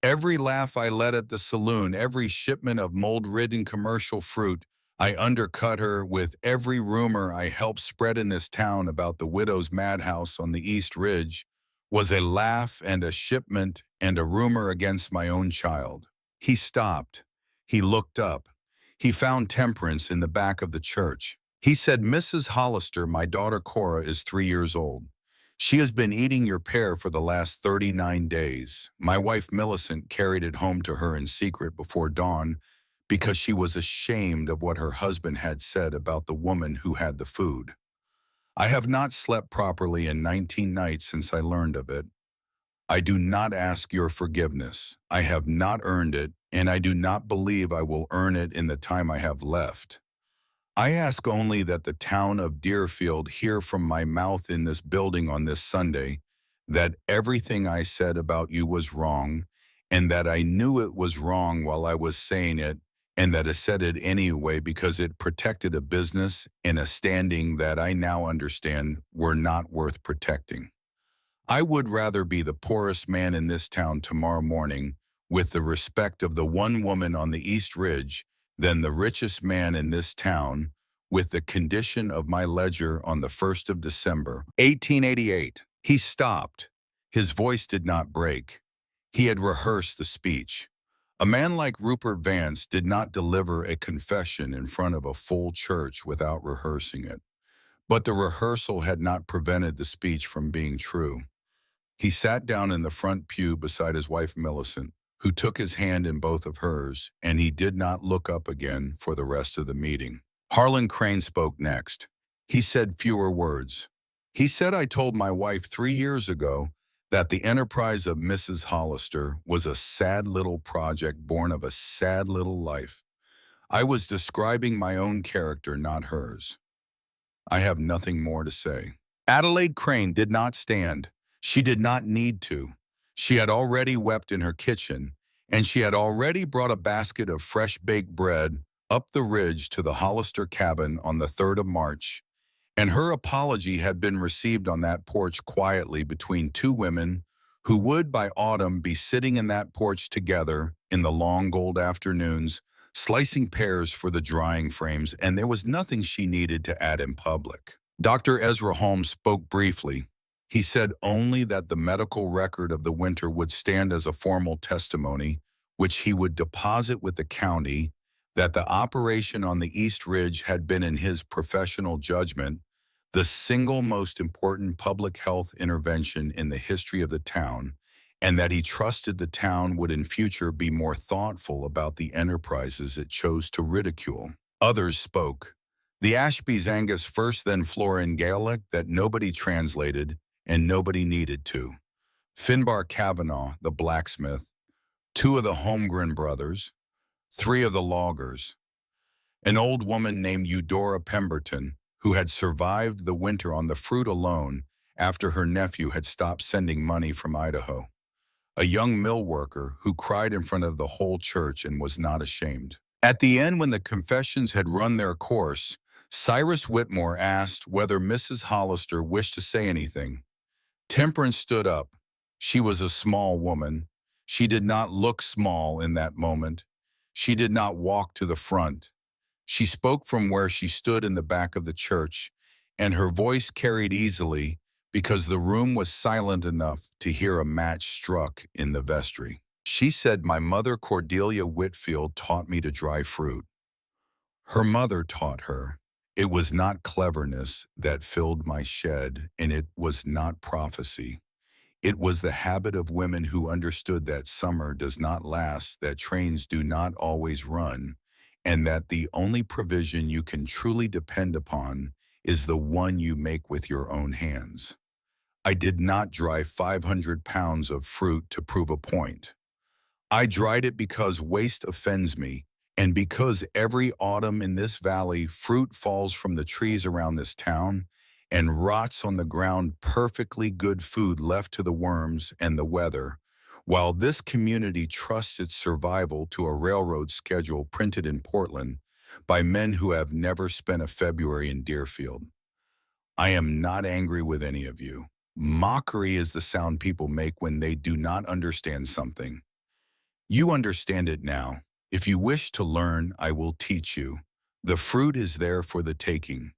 Every laugh I led at the saloon, every shipment of mold-ridden commercial fruit, I undercut her with every rumor I helped spread in this town about the widow's madhouse on the East Ridge, was a laugh and a shipment and a rumor against my own child. He stopped. He looked up. He found Temperance in the back of the church. He said, Mrs. Hollister, my daughter Cora is 3 years old. She has been eating your pear for the last 39 days. My wife Millicent carried it home to her in secret before dawn because she was ashamed of what her husband had said about the woman who had the food. I have not slept properly in 19 nights since I learned of it. I do not ask your forgiveness. I have not earned it, and I do not believe I will earn it in the time I have left. I ask only that the town of Deerfield hear from my mouth in this building on this Sunday that everything I said about you was wrong, and that I knew it was wrong while I was saying it, and that I said it anyway because it protected a business and a standing that I now understand were not worth protecting. I would rather be the poorest man in this town tomorrow morning with the respect of the one woman on the East Ridge than the richest man in this town with the condition of my ledger on the 1st of December, 1888. He stopped. His voice did not break. He had rehearsed the speech. A man like Rupert Vance did not deliver a confession in front of a full church without rehearsing it. But the rehearsal had not prevented the speech from being true. He sat down in the front pew beside his wife Millicent, who took his hand in both of hers, and he did not look up again for the rest of the meeting. Harlan Crane spoke next. He said fewer words. He said, I told my wife 3 years ago that the enterprise of Mrs. Hollister was a sad little project born of a sad little life. I was describing my own character, not hers. I have nothing more to say. Adelaide Crane did not stand. She did not need to. She had already wept in her kitchen, and she had already brought a basket of fresh-baked bread up the ridge to the Hollister cabin on the 3rd of March, and her apology had been received on that porch quietly between two women who would by autumn be sitting in that porch together in the long gold afternoons, slicing pears for the drying frames, and there was nothing she needed to add in public. Dr. Ezra Holmes spoke briefly. He said only that the medical record of the winter would stand as a formal testimony, which he would deposit with the county, that the operation on the East Ridge had been, in his professional judgment, the single most important public health intervention in the history of the town, and that he trusted the town would in future be more thoughtful about the enterprises it chose to ridicule. Others spoke. The Ashby's Angus first, then Flora in Gaelic that nobody translated and nobody needed to. Finbar Kavanagh, the blacksmith, two of the Holmgren brothers, three of the loggers, an old woman named Eudora Pemberton, who had survived the winter on the fruit alone after her nephew had stopped sending money from Idaho, a young mill worker who cried in front of the whole church and was not ashamed. At the end, when the confessions had run their course, Cyrus Whitmore asked whether Mrs. Hollister wished to say anything. Temperance stood up. She was a small woman. She did not look small in that moment. She did not walk to the front. She spoke from where she stood in the back of the church, and her voice carried easily because the room was silent enough to hear a match struck in the vestry. She said, "My mother, Cordelia Whitfield, taught me to dry fruit. Her mother taught her. It was not cleverness that filled my shed, and it was not prophecy. It was the habit of women who understood that summer does not last, that trains do not always run, and that the only provision you can truly depend upon is the one you make with your own hands. I did not dry 500 pounds of fruit to prove a point. I dried it because waste offends me, and because every autumn in this valley fruit falls from the trees around this town and rots on the ground, perfectly good food left to the worms and the weather, while this community trusts its survival to a railroad schedule printed in Portland by men who have never spent a February in Deerfield. I am not angry with any of you. Mockery is the sound people make when they do not understand something. You understand it now. If you wish to learn, I will teach you. The fruit is there for the taking.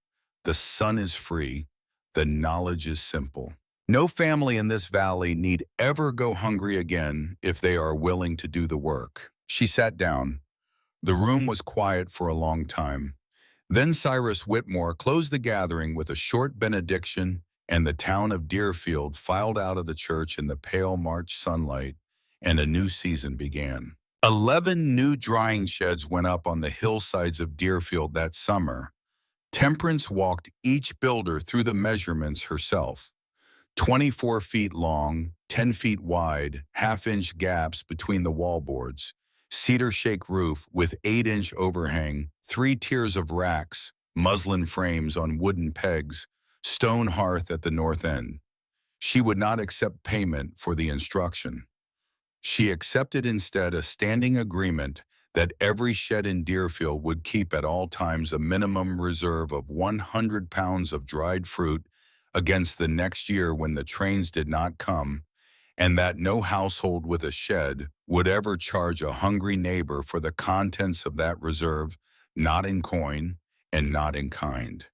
The sun is free. The knowledge is simple. No family in this valley need ever go hungry again if they are willing to do the work." She sat down. The room was quiet for a long time. Then Cyrus Whitmore closed the gathering with a short benediction, and the town of Deerfield filed out of the church in the pale March sunlight, and a new season began. 11 new drying sheds went up on the hillsides of Deerfield that summer. Temperance walked each builder through the measurements herself. 24 feet long, 10 feet wide, half-inch gaps between the wallboards, cedar shake roof with 8-inch overhang, 3 tiers of racks, muslin frames on wooden pegs, stone hearth at the north end. She would not accept payment for the instruction. She accepted instead a standing agreement that every shed in Deerfield would keep at all times a minimum reserve of 100 pounds of dried fruit against the next year when the trains did not come, and that no household with a shed would ever charge a hungry neighbor for the contents of that reserve, not in coin and not in kind.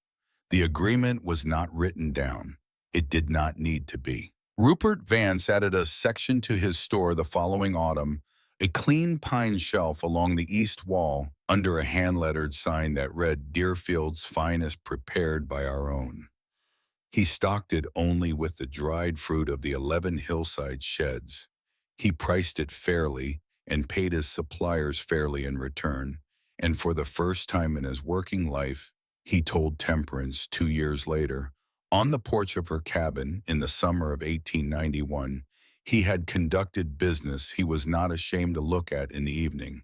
The agreement was not written down. It did not need to be. Rupert Vance added a section to his store the following autumn, a clean pine shelf along the east wall under a hand-lettered sign that read, "Deerfield's finest prepared by our own." He stocked it only with the dried fruit of the 11 hillside sheds. He priced it fairly and paid his suppliers fairly in return, and for the first time in his working life, he told Temperance 2 years later, on the porch of her cabin in the summer of 1891, he had conducted business he was not ashamed to look at in the evening.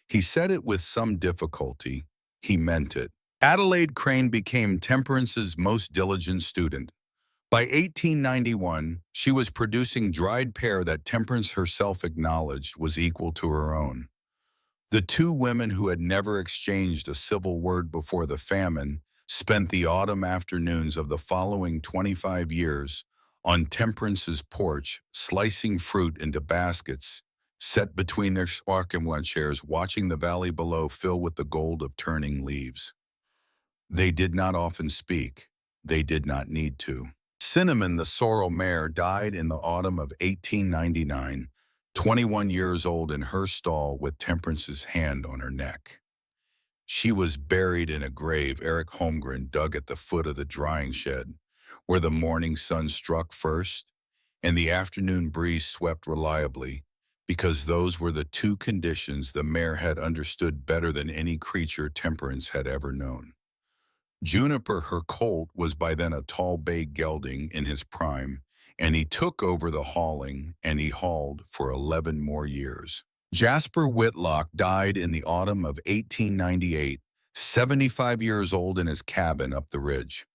He said it with some difficulty. He meant it. Adelaide Crane became Temperance's most diligent student. By 1891, she was producing dried pear that Temperance herself acknowledged was equal to her own. The two women who had never exchanged a civil word before the famine spent the autumn afternoons of the following 25 years on Temperance's porch, slicing fruit into baskets, sat between their spark and one chairs, watching the valley below fill with the gold of turning leaves. They did not often speak. They did not need to. Cinnamon, the sorrel mare, died in the autumn of 1899, 21 years old in her stall with Temperance's hand on her neck. She was buried in a grave Eric Holmgren dug at the foot of the drying shed, where the morning sun struck first and the afternoon breeze swept reliably, because those were the two conditions the mare had understood better than any creature Temperance had ever known. Juniper, her colt, was by then a tall bay gelding in his prime, and he took over the hauling, and he hauled for 11 more years. Jasper Whitlock died in the autumn of 1898, 75 years old in his cabin up the ridge.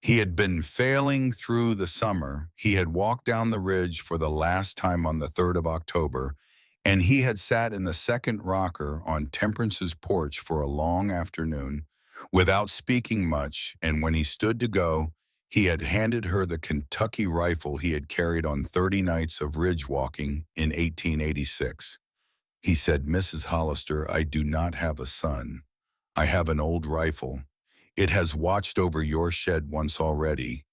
He had been failing through the summer. He had walked down the ridge for the last time on the 3rd of October, and he had sat in the second rocker on Temperance's porch for a long afternoon without speaking much, and when he stood to go, he had handed her the Kentucky rifle he had carried on 30 nights of ridge walking in 1886. He said, "Mrs. Hollister, I do not have a son. I have an old rifle. It has watched over your shed once already.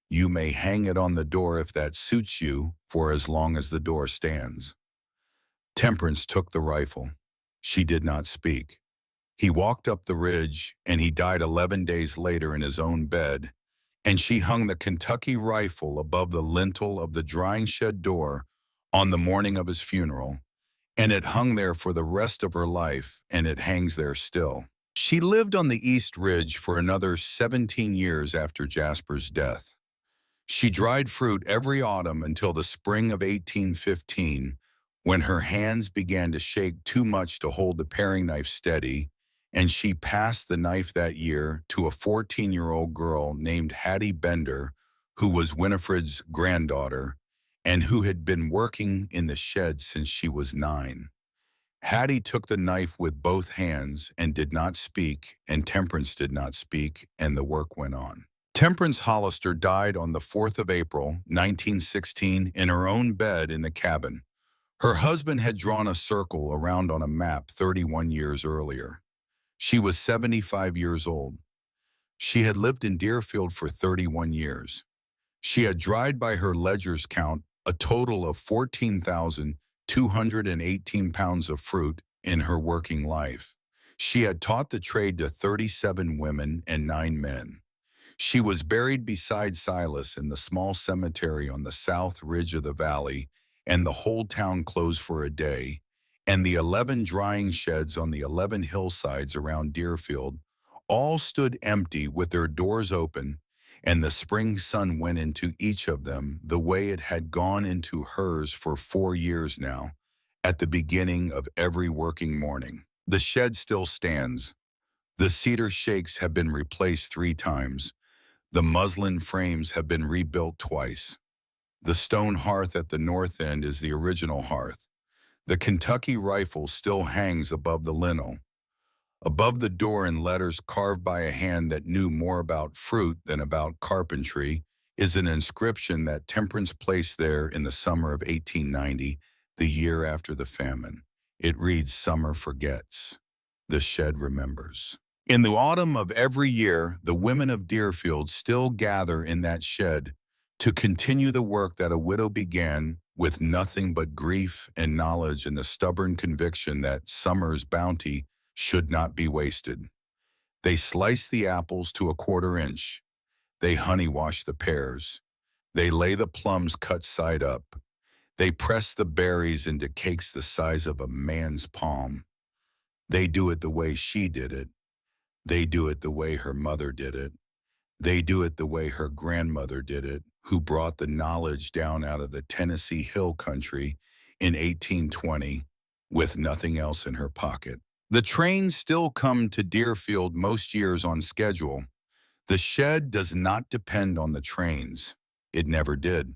You may hang it on the door if that suits you for as long as the door stands." Temperance took the rifle. She did not speak. He walked up the ridge, and he died 11 days later in his own bed, and she hung the Kentucky rifle above the lintel of the drying shed door on the morning of his funeral, and it hung there for the rest of her life, and it hangs there still. She lived on the East Ridge for another 17 years after Jasper's death. She dried fruit every autumn until the spring of 1815, when her hands began to shake too much to hold the paring knife steady, and she passed the knife that year to a 14-year-old girl named Hattie Bender, who was Winifred's granddaughter, and who had been working in the shed since she was 9. Hattie took the knife with both hands and did not speak, and Temperance did not speak, and the work went on. Temperance Hollister died on the 4th of April, 1916, in her own bed in the cabin. Her husband had drawn a circle around on a map 31 years earlier. She was 75 years old. She had lived in Deerfield for 31 years. She had dried by her ledger's count a total of 14,218 pounds of fruit in her working life. She had taught the trade to 37 women and 9 men. She was buried beside Silas in the small cemetery on the south ridge of the valley, and the whole town closed for a day, and the 11 drying sheds on the 11 hillsides around Deerfield all stood empty with their doors open, and the spring sun went into each of them the way it had gone into hers for 4 years now, at the beginning of every working morning. The shed still stands. The cedar shakes have been replaced 3 times. The muslin frames have been rebuilt twice. The stone hearth at the north end is the original hearth. The Kentucky rifle still hangs above the lintel. Above the door, in letters carved by a hand that knew more about fruit than about carpentry, is an inscription that Temperance placed there in the summer of 1890, the year after the famine. It reads, "Summer forgets. The shed remembers." In the autumn of every year, the women of Deerfield still gather in that shed to continue the work that a widow began, with nothing but grief and knowledge and the stubborn conviction that summer's bounty should not be wasted. They slice the apples to a 1/4 inch. They honey wash the pears. They lay the plums cut side up. They press the berries into cakes the size of a man's palm. They do it the way she did it. They do it the way her mother did it. They do it the way her grandmother did it, who brought the knowledge down out of the Tennessee Hill Country in 1820 with nothing else in her pocket. The trains still come to Deerfield most years on schedule. The shed does not depend on the trains. It never did.